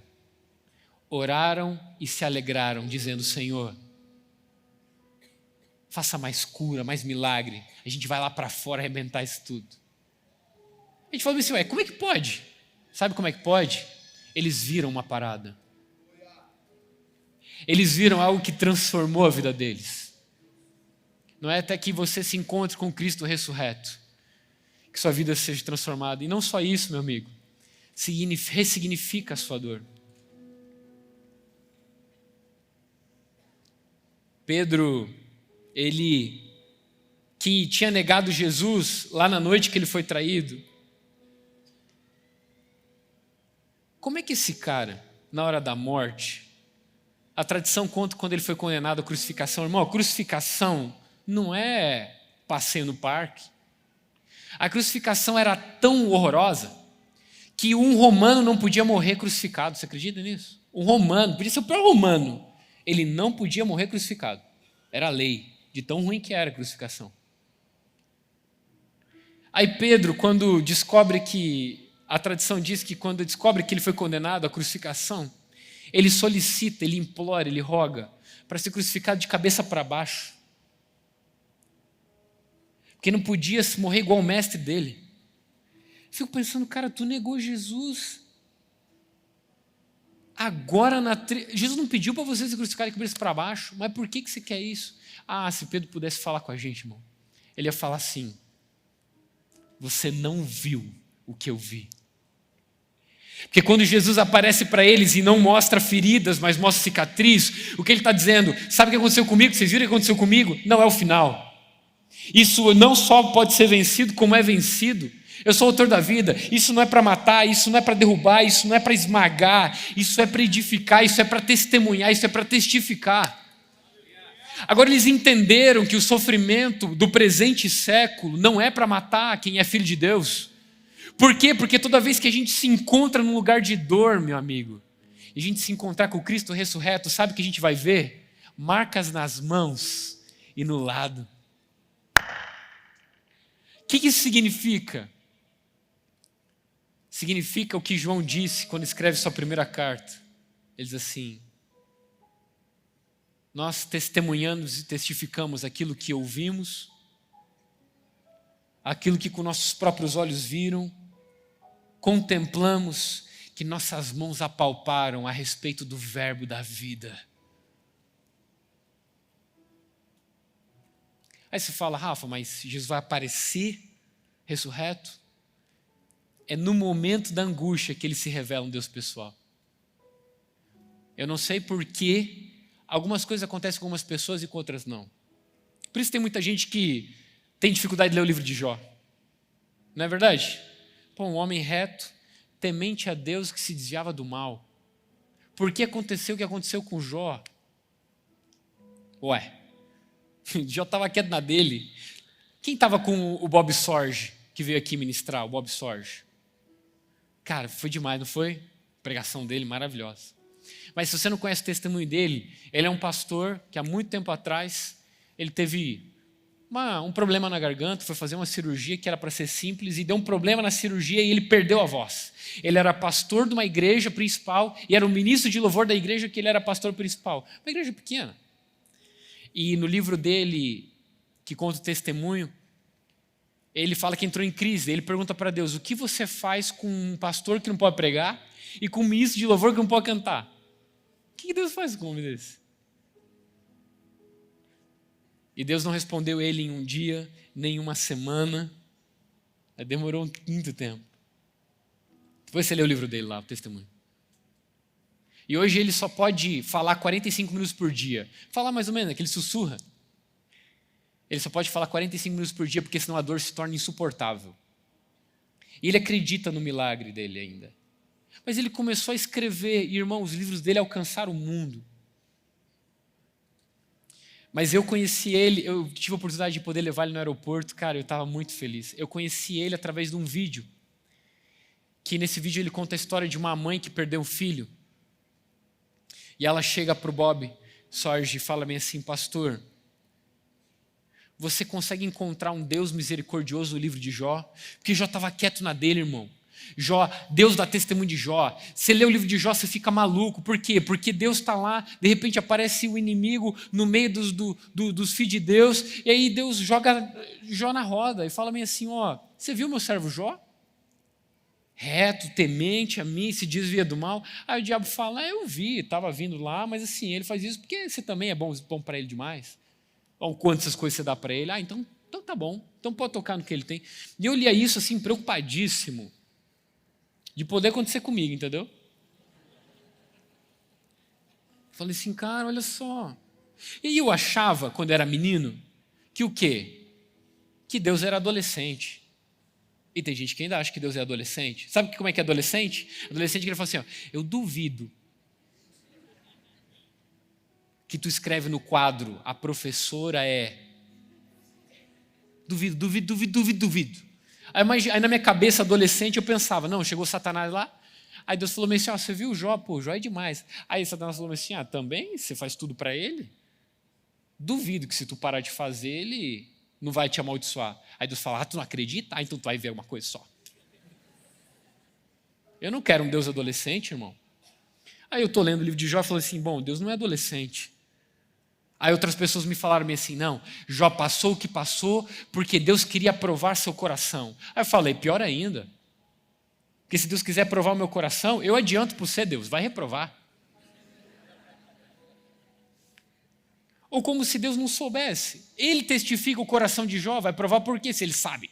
Oraram e se alegraram, dizendo: Senhor, faça mais cura, mais milagre. A gente vai lá para fora arrebentar isso tudo. A gente falou assim: ué, como é que pode? Sabe como é que pode? Eles viram uma parada. Eles viram algo que transformou a vida deles. Não é até que você se encontre com Cristo ressurreto que sua vida seja transformada. E não só isso, meu amigo. Ressignifica a sua dor. Pedro, ele que tinha negado Jesus lá na noite que ele foi traído. Como é que esse cara, na hora da morte, a tradição conta quando ele foi condenado à crucificação. Irmão, a crucificação não é passeio no parque. A crucificação era tão horrorosa que um romano não podia morrer crucificado. Você acredita nisso? Um romano, podia ser o pior romano, ele não podia morrer crucificado. Era a lei, de tão ruim que era a crucificação. Aí Pedro, quando descobre que, a tradição diz que quando descobre que ele foi condenado à crucificação, ele solicita, ele implora, ele roga para ser crucificado de cabeça para baixo. Porque não podia morrer igual o mestre dele. Fico pensando, cara, tu negou Jesus. Agora, Jesus não pediu para você se crucificar de cabeça para baixo, mas por que você quer isso? Ah, se Pedro pudesse falar com a gente, irmão, ele ia falar assim: você não viu o que eu vi. Porque quando Jesus aparece para eles e não mostra feridas, mas mostra cicatriz, o que ele está dizendo? Sabe o que aconteceu comigo? Vocês viram o que aconteceu comigo? Não é o final. Isso não só pode ser vencido, como é vencido. Eu sou o autor da vida. Isso não é para matar, isso não é para derrubar, isso não é para esmagar, isso é para edificar, isso é para testemunhar, isso é para testificar. Agora eles entenderam que o sofrimento do presente século não é para matar quem é filho de Deus. Por quê? Porque toda vez que a gente se encontra num lugar de dor, meu amigo, e a gente se encontrar com o Cristo ressurreto, sabe o que a gente vai ver? Marcas nas mãos e no lado. O que isso significa? Significa o que João disse quando escreve sua primeira carta. Ele diz assim: nós testemunhamos e testificamos aquilo que ouvimos, aquilo que com nossos próprios olhos viram, contemplamos, que nossas mãos apalparam a respeito do verbo da vida. Aí você fala: Rafa, mas Jesus vai aparecer ressurreto? É no momento da angústia que ele se revela um Deus pessoal. Eu não sei por que algumas coisas acontecem com algumas pessoas e com outras não. Por isso tem muita gente que tem dificuldade de ler o livro de Jó. Não é verdade? Pô, um homem reto, temente a Deus, que se desviava do mal. Por que aconteceu o que aconteceu com Jó? Ué, Jó estava quieto na dele. Quem estava com o Bob Sorge, que veio aqui ministrar, o Bob Sorge? Cara, foi demais, não foi? A pregação dele, maravilhosa. Mas se você não conhece o testemunho dele, ele é um pastor que há muito tempo atrás, ele teve um problema na garganta, foi fazer uma cirurgia que era para ser simples e deu um problema na cirurgia e ele perdeu a voz. Ele era pastor de uma igreja principal e era o ministro de louvor da igreja que ele era pastor principal. Uma igreja pequena. E no livro dele, que conta o testemunho, ele fala que entrou em crise. Ele pergunta para Deus: o que você faz com um pastor que não pode pregar e com um ministro de louvor que não pode cantar? O que Deus faz com um homem desse? E Deus não respondeu ele em um dia, nem uma semana. Demorou muito tempo. Depois você lê o livro dele lá, o testemunho. E hoje ele só pode falar 45 minutos por dia. Falar mais ou menos, que ele sussurra. Ele só pode falar 45 minutos por dia, porque senão a dor se torna insuportável. E ele acredita no milagre dele ainda. Mas ele começou a escrever, e irmão, os livros dele alcançaram o mundo. Mas eu conheci ele, eu tive a oportunidade de poder levar ele no aeroporto, cara, eu estava muito feliz. Eu conheci ele através de um vídeo que nesse vídeo ele conta a história de uma mãe que perdeu um filho. E ela chega para o Bob Sorge e fala bem assim: pastor, você consegue encontrar um Deus misericordioso no livro de Jó? Porque Jó estava quieto na dele, irmão. Jó, Deus dá testemunho de Jó. Você lê o livro de Jó, você fica maluco. Por quê? Porque Deus está lá, de repente aparece o inimigo no meio dos filhos de Deus, e aí Deus joga Jó na roda e fala bem assim: ó, você viu meu servo Jó? Reto, temente a mim, se desvia do mal. Aí o diabo fala: eu vi, estava vindo lá, mas assim, ele faz isso porque você também é bom para ele demais. Ou quantas coisas você dá para ele? Então tá bom, então pode tocar no que ele tem. E eu lia isso assim, preocupadíssimo de poder acontecer comigo, entendeu? Falei assim, cara, olha só. E eu achava, quando era menino, que o quê? Que Deus era adolescente. E tem gente que ainda acha que Deus é adolescente. Sabe como é que é adolescente? Adolescente que ele fala assim, ó, eu duvido que tu escreve no quadro, a professora é... Duvido. Aí na minha cabeça, adolescente, eu pensava, não, chegou Satanás lá, aí Deus falou assim, ó, você viu o Jó? Pô, Jó é demais. Aí Satanás falou assim, também? Você faz tudo para ele? Duvido que se tu parar de fazer, ele não vai te amaldiçoar. Aí Deus fala, tu não acredita? Então tu vai ver uma coisa só. Eu não quero um Deus adolescente, irmão. Aí eu estou lendo o livro de Jó e falei assim, bom, Deus não é adolescente. Aí outras pessoas me falaram assim, não, Jó passou o que passou porque Deus queria provar seu coração. Aí eu falei, pior ainda, porque se Deus quiser provar o meu coração, eu adianto para você, Deus, vai reprovar. Ou como se Deus não soubesse. Ele testifica o coração de Jó, vai provar por quê se ele sabe?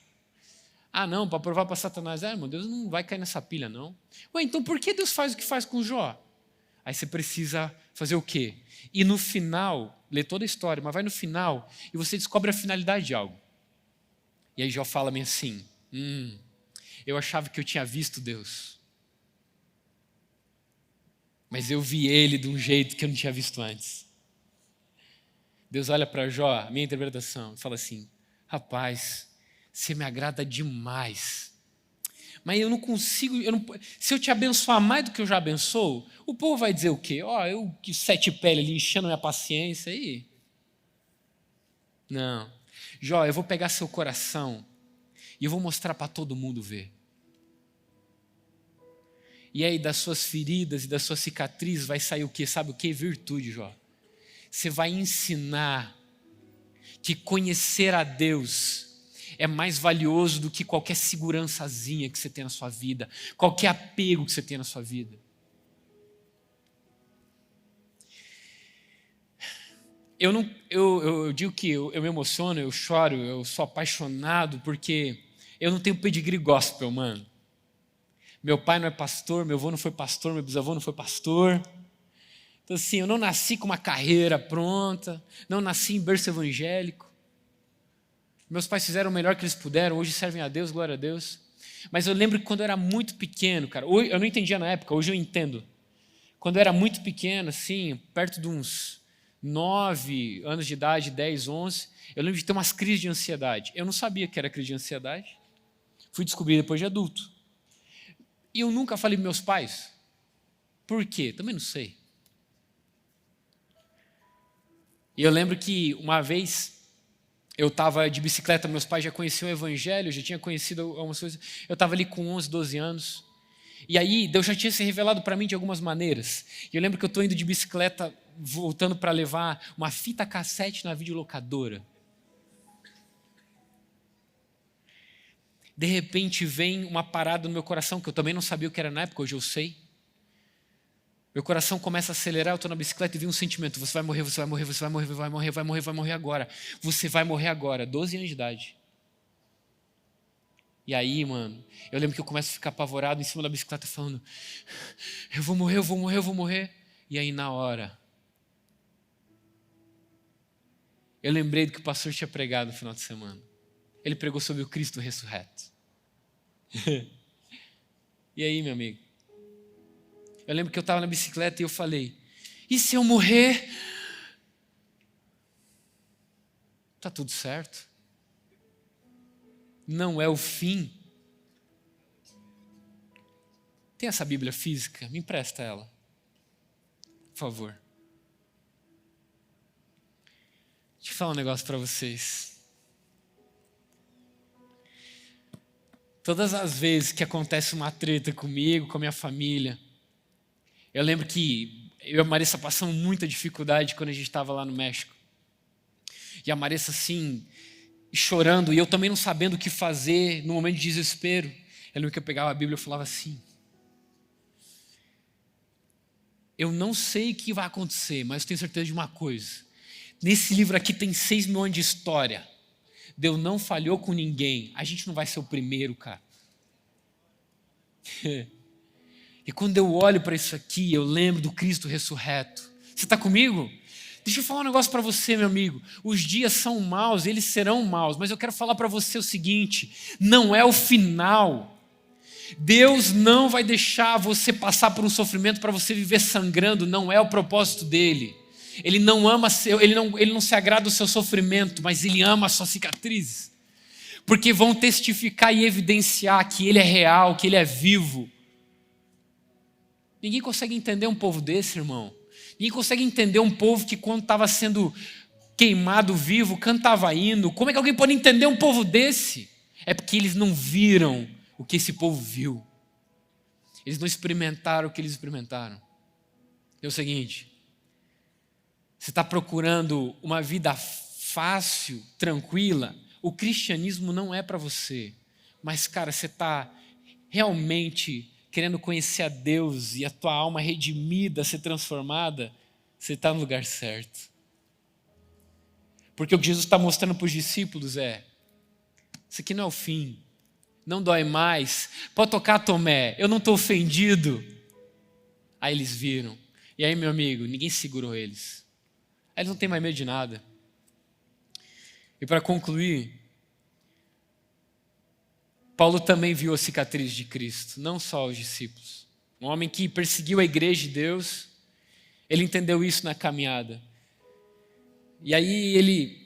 Não, para provar para Satanás, irmão, Deus não vai cair nessa pilha, não. Ué, então por que Deus faz o que faz com Jó? Aí você precisa fazer o quê? E no final, lê toda a história, mas vai no final e você descobre a finalidade de algo. E aí Jó fala-me assim, eu achava que eu tinha visto Deus, mas eu vi Ele de um jeito que eu não tinha visto antes. Deus olha para Jó, minha interpretação, e fala assim, rapaz, você me agrada demais. Mas eu não consigo, se eu te abençoar mais do que eu já abençoo, o povo vai dizer o quê? Eu que sete pele ali enchendo minha paciência aí. Não. Jó, eu vou pegar seu coração e eu vou mostrar para todo mundo ver. E aí das suas feridas e das suas cicatrizes vai sair o quê? Sabe o quê? Virtude, Jó. Você vai ensinar que conhecer a Deus é mais valioso do que qualquer segurançazinha que você tem na sua vida, qualquer apego que você tem na sua vida. Eu digo que eu me emociono, eu choro, eu sou apaixonado, porque eu não tenho pedigree gospel, mano. Meu pai não é pastor, meu avô não foi pastor, meu bisavô não foi pastor. Então assim, eu não nasci com uma carreira pronta, não nasci em berço evangélico. Meus pais fizeram o melhor que eles puderam, hoje servem a Deus, glória a Deus. Mas eu lembro que quando eu era muito pequeno, cara, eu não entendia na época, hoje eu entendo. Quando eu era muito pequeno, assim, perto de uns 9 anos de idade, 10, 11, eu lembro de ter umas crises de ansiedade. Eu não sabia que era crise de ansiedade. Fui descobrir depois de adulto. E eu nunca falei para meus pais. Por quê? Também não sei. E eu lembro que uma vez eu estava de bicicleta, meus pais já conheciam o evangelho, já tinha conhecido algumas coisas. Eu estava ali com 11, 12 anos. E aí Deus já tinha se revelado para mim de algumas maneiras. E eu lembro que eu estou indo de bicicleta, voltando para levar uma fita cassete na videolocadora. De repente vem uma parada no meu coração, que eu também não sabia o que era na época, hoje eu sei. Meu coração começa a acelerar, eu estou na bicicleta e vi um sentimento, você vai morrer, você vai morrer, você vai morrer, vai morrer, vai morrer, vai morrer agora. Você vai morrer agora, 12 anos de idade. E aí, mano, eu lembro que eu começo a ficar apavorado em cima da bicicleta falando, eu vou morrer, eu vou morrer, eu vou morrer. E aí na hora, eu lembrei do que o pastor tinha pregado no final de semana. Ele pregou sobre o Cristo ressurreto. E aí, meu amigo? Eu lembro que eu estava na bicicleta e eu falei, e se eu morrer? Tá tudo certo. Não é o fim. Tem essa Bíblia física? Me empresta ela, por favor. Deixa eu falar um negócio para vocês. Todas as vezes que acontece uma treta comigo, com a minha família, eu lembro que eu e a Marissa passamos muita dificuldade quando a gente estava lá no México. E a Marissa assim, chorando, e eu também não sabendo o que fazer no momento de desespero. Eu lembro que eu pegava a Bíblia e falava assim: eu não sei o que vai acontecer, mas eu tenho certeza de uma coisa. Nesse livro aqui tem 6 mil anos de história. Deus não falhou com ninguém. A gente não vai ser o primeiro, cara. E quando eu olho para isso aqui, eu lembro do Cristo ressurreto. Você está comigo? Deixa eu falar um negócio para você, meu amigo. Os dias são maus, eles serão maus. Mas eu quero falar para você o seguinte: não é o final. Deus não vai deixar você passar por um sofrimento para você viver sangrando. Não é o propósito dele. Ele não ama ele não se agrada do seu sofrimento, mas ele ama as suas cicatrizes. Porque vão testificar e evidenciar que ele é real, que ele é vivo. Ninguém consegue entender um povo desse, irmão. Ninguém consegue entender um povo que quando estava sendo queimado vivo, cantava hino. Como é que alguém pode entender um povo desse? É porque eles não viram o que esse povo viu. Eles não experimentaram o que eles experimentaram. É o seguinte: você está procurando uma vida fácil, tranquila, o cristianismo não é para você. Mas, cara, você está realmente querendo conhecer a Deus e a tua alma redimida, ser transformada, você está no lugar certo. Porque o que Jesus está mostrando para os discípulos é: isso aqui não é o fim, não dói mais, pode tocar, Tomé, eu não estou ofendido. Aí eles viram, e aí, meu amigo, ninguém segurou eles. Aí eles não têm mais medo de nada. E para concluir, Paulo também viu a cicatriz de Cristo, não só os discípulos. Um homem que perseguiu a igreja de Deus, ele entendeu isso na caminhada. E aí ele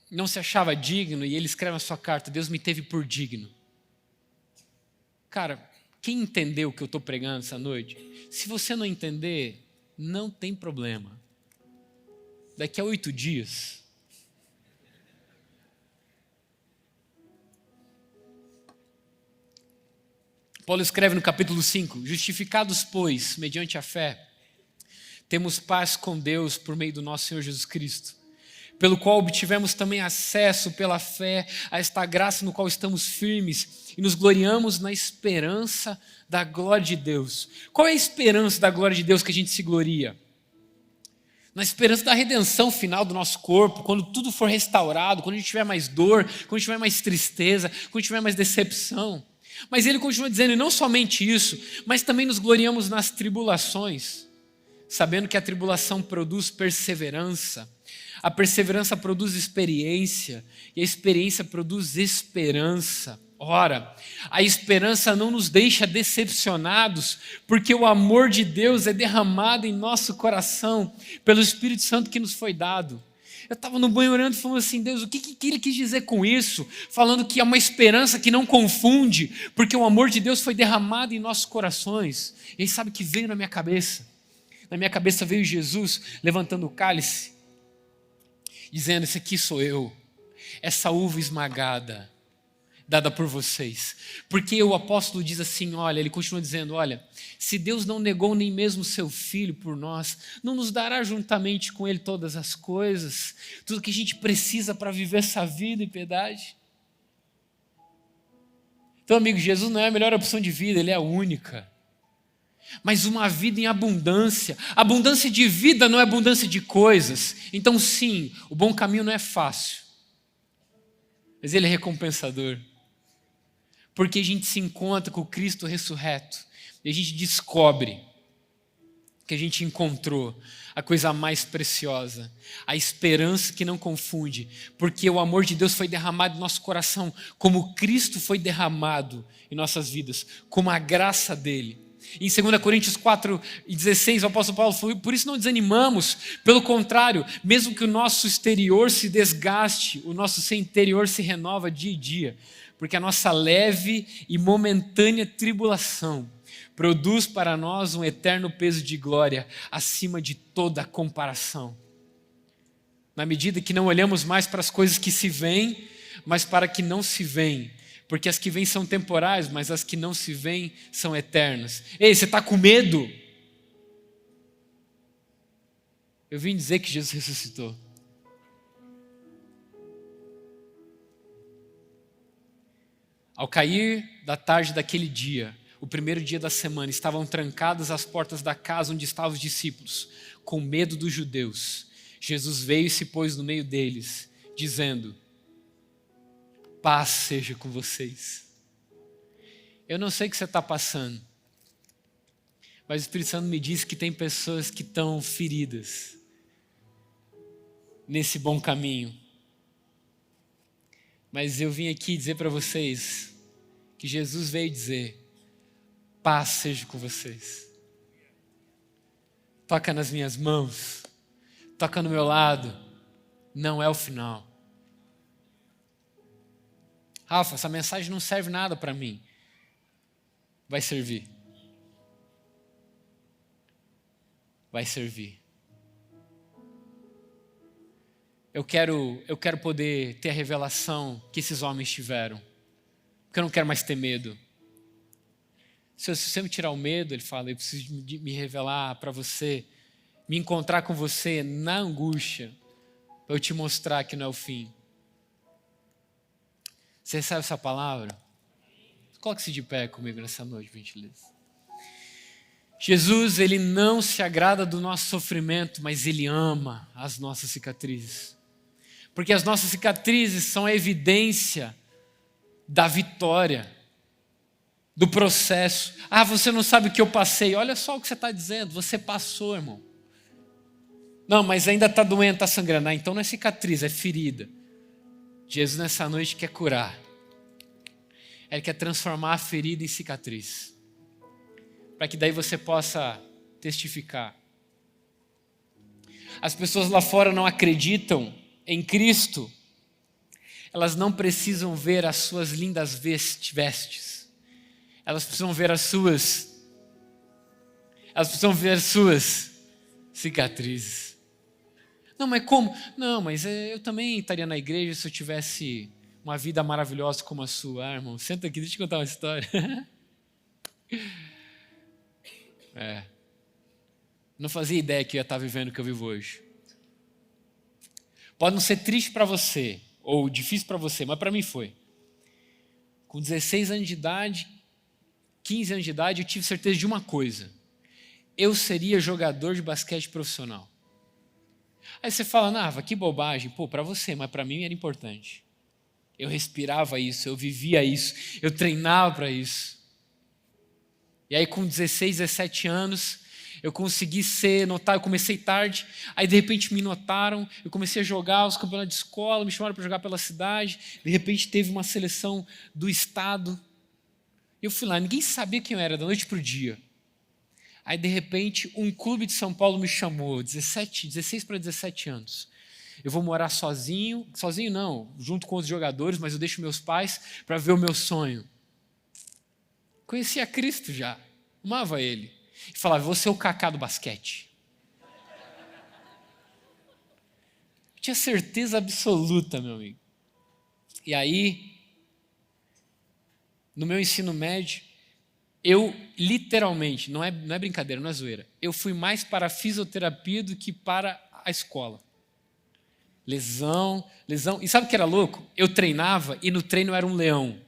não se achava digno, e ele escreve na sua carta: Deus me teve por digno. Cara, quem entendeu o que eu estou pregando essa noite? Se você não entender, não tem problema. Daqui a 8 dias... Paulo escreve no capítulo 5, justificados, pois, mediante a fé, temos paz com Deus por meio do nosso Senhor Jesus Cristo, pelo qual obtivemos também acesso pela fé a esta graça no qual estamos firmes e nos gloriamos na esperança da glória de Deus. Qual é a esperança da glória de Deus que a gente se gloria? Na esperança da redenção final do nosso corpo, quando tudo for restaurado, quando a gente tiver mais dor, quando a gente tiver mais tristeza, quando a gente tiver mais decepção. Mas ele continua dizendo, e não somente isso, mas também nos gloriamos nas tribulações, sabendo que a tribulação produz perseverança, a perseverança produz experiência, e a experiência produz esperança. Ora, a esperança não nos deixa decepcionados, porque o amor de Deus é derramado em nosso coração, pelo Espírito Santo que nos foi dado. Eu estava no banho orando e falando assim: Deus, o que ele quis dizer com isso? Falando que é uma esperança que não confunde, porque o amor de Deus foi derramado em nossos corações. E aí sabe o que veio na minha cabeça? Na minha cabeça veio Jesus levantando o cálice, dizendo: esse aqui sou eu, essa uva esmagada, dada por vocês. Porque o apóstolo diz assim, olha, ele continua dizendo, olha, se Deus não negou nem mesmo seu filho por nós, não nos dará juntamente com ele todas as coisas, tudo que a gente precisa para viver essa vida em piedade? Então, amigo, Jesus não é a melhor opção de vida, ele é a única. Mas uma vida em abundância. Abundância de vida não é abundância de coisas. Então, sim, o bom caminho não é fácil, mas ele é recompensador. Porque a gente se encontra com o Cristo ressurreto e a gente descobre que a gente encontrou a coisa mais preciosa, a esperança que não confunde, porque o amor de Deus foi derramado em nosso coração, como Cristo foi derramado em nossas vidas, como a graça dele. Em 2 Coríntios 4:16, o apóstolo Paulo falou: por isso não desanimamos, pelo contrário, mesmo que o nosso exterior se desgaste, o nosso ser interior se renova dia a dia, porque a nossa leve e momentânea tribulação produz para nós um eterno peso de glória acima de toda comparação. Na medida que não olhamos mais para as coisas que se veem, mas para que não se veem, porque as que vêm são temporais, mas as que não se veem são eternas. Ei, você está com medo? Eu vim dizer que Jesus ressuscitou. Ao cair da tarde daquele dia, o primeiro dia da semana, estavam trancadas as portas da casa onde estavam os discípulos, com medo dos judeus. Jesus veio e se pôs no meio deles, dizendo: paz seja com vocês. Eu não sei o que você está passando, mas o Espírito Santo me disse que tem pessoas que estão feridas nesse bom caminho. Mas eu vim aqui dizer para vocês que Jesus veio dizer: paz seja com vocês. Toca nas minhas mãos, toca no meu lado, não é o final. Rafa, essa mensagem não serve nada para mim. Vai servir. Vai servir. Eu quero poder ter a revelação que esses homens tiveram, porque eu não quero mais ter medo. Se você me tirar o medo, ele fala, eu preciso me revelar para você, me encontrar com você na angústia, para eu te mostrar que não é o fim. Você recebe essa palavra? Coloque-se de pé comigo nessa noite, por gentileza. Jesus, ele não se agrada do nosso sofrimento, mas ele ama as nossas cicatrizes. Porque as nossas cicatrizes são a evidência da vitória, do processo. Ah, você não sabe o que eu passei. Olha só o que você está dizendo. Você passou, irmão. Não, mas ainda está doendo, está sangrando. Ah, então não é cicatriz, é ferida. Jesus nessa noite quer curar. Ele quer transformar a ferida em cicatriz. Para que daí você possa testificar. As pessoas lá fora não acreditam em Cristo. Elas não precisam ver as suas lindas vestes. Elas precisam ver as suas cicatrizes. Não, mas como? Não, mas eu também estaria na igreja se eu tivesse uma vida maravilhosa como a sua. Ah, irmão, senta aqui, deixa eu te contar uma história. Não fazia ideia que eu ia estar vivendo o que eu vivo hoje. Pode não ser triste para você, ou difícil para você, mas para mim foi. Com 16 anos de idade, 15 anos de idade, eu tive certeza de uma coisa: eu seria jogador de basquete profissional. Aí você fala, Nava, que bobagem. Pô, para você, mas para mim era importante. Eu respirava isso, eu vivia isso, eu treinava para isso. E aí com 16, 17 anos, eu consegui ser notado, eu comecei tarde, aí de repente me notaram, eu comecei a jogar os campeonatos de escola, me chamaram para jogar pela cidade, de repente teve uma seleção do estado. Eu fui lá, ninguém sabia quem eu era, da noite para o dia. Aí, de repente, um clube de São Paulo me chamou, 16 para 17 anos. Eu vou morar sozinho não, junto com os jogadores, mas eu deixo meus pais para ver o meu sonho. Conhecia Cristo já, amava Ele. E falava, vou ser o Kaká do basquete. Eu tinha certeza absoluta, meu amigo. E aí, no meu ensino médio, eu literalmente, não é brincadeira, não é zoeira, eu fui mais para a fisioterapia do que para a escola. Lesão, e sabe o que era louco? Eu treinava e no treino eu era um leão.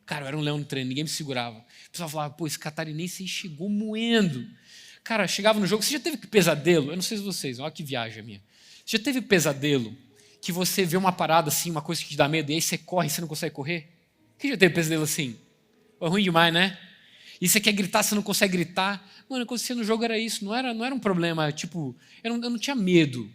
Cara, eu era um leão no treino, ninguém me segurava. O pessoal falava, pô, esse catarinense aí chegou moendo. Cara, chegava no jogo, você já teve pesadelo? Eu não sei se vocês, olha que viagem a minha. Você já teve pesadelo que você vê uma parada assim, uma coisa que te dá medo, e aí você corre e você não consegue correr? Quem já teve pesadelo assim? Foi ruim demais, né? E você quer gritar, você não consegue gritar. Mano, o que acontecia no jogo era isso, não era um problema, tipo, eu não tinha medo.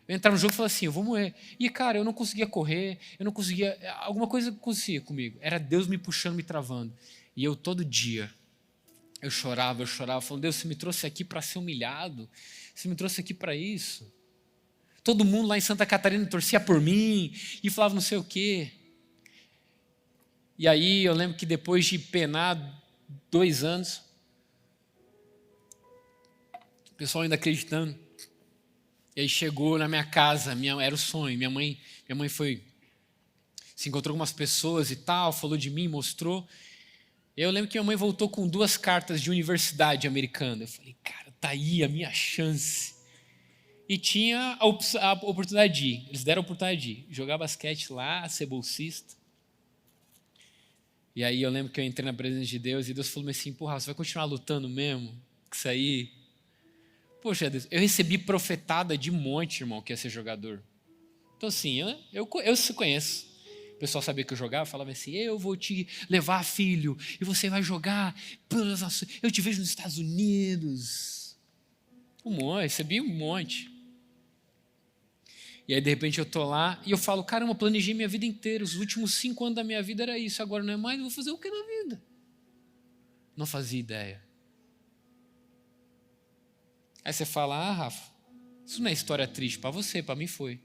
Eu entrava no jogo e falava assim, eu vou morrer. E, cara, eu não conseguia correr, eu não conseguia, alguma coisa acontecia comigo. Era Deus me puxando, me travando. E eu todo dia, eu chorava, falando, Deus, você me trouxe aqui para ser humilhado, você me trouxe aqui para isso. Todo mundo lá em Santa Catarina torcia por mim e falava não sei o quê. E aí eu lembro que depois de penar 2 anos, o pessoal ainda acreditando, e aí chegou na minha casa, era o sonho, minha mãe se encontrou com umas pessoas e tal, falou de mim, mostrou. Eu lembro que minha mãe voltou com 2 cartas de universidade americana. Eu falei, cara, tá aí a minha chance. E tinha a oportunidade de ir. Eles deram a oportunidade de ir. Jogar basquete lá, ser bolsista. E aí eu lembro que eu entrei na presença de Deus e Deus falou assim, porra, você vai continuar lutando mesmo? Com isso aí? Poxa, Deus, eu recebi profetada de monte, irmão, que ia ser jogador. Então assim, eu se conheço. O pessoal sabia que eu jogava, falava assim, eu vou te levar, filho, e você vai jogar pelas nações. Eu te vejo nos Estados Unidos. Recebi um monte. E aí, de repente, eu tô lá e eu falo, caramba, eu planejei minha vida inteira. Os últimos 5 anos da minha vida era isso. Agora não é mais, eu vou fazer o que na vida? Não fazia ideia. Aí você fala, Rafa, isso não é história triste para você, para mim foi.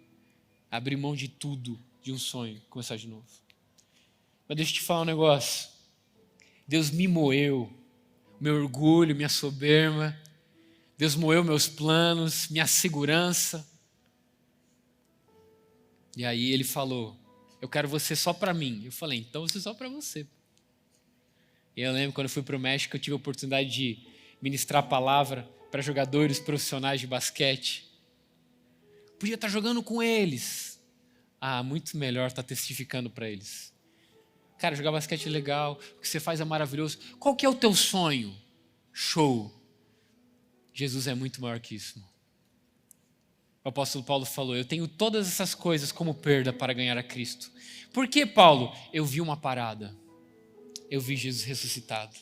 Abrir mão de tudo, de um sonho, começar de novo. Mas deixa eu te falar um negócio. Deus me moeu. Meu orgulho, minha soberba. Deus moeu meus planos, minha segurança. E aí ele falou, eu quero você só para mim. Eu falei, então você só para você. E eu lembro quando eu fui para o México, eu tive a oportunidade de ministrar a palavra para jogadores profissionais de basquete. Podia estar jogando com eles. Muito melhor estar testificando para eles. Cara, jogar basquete é legal, o que você faz é maravilhoso. Qual que é o teu sonho? Show. Jesus é muito maior que isso. O apóstolo Paulo falou, eu tenho todas essas coisas como perda para ganhar a Cristo. Por que, Paulo? Eu vi uma parada. Eu vi Jesus ressuscitado.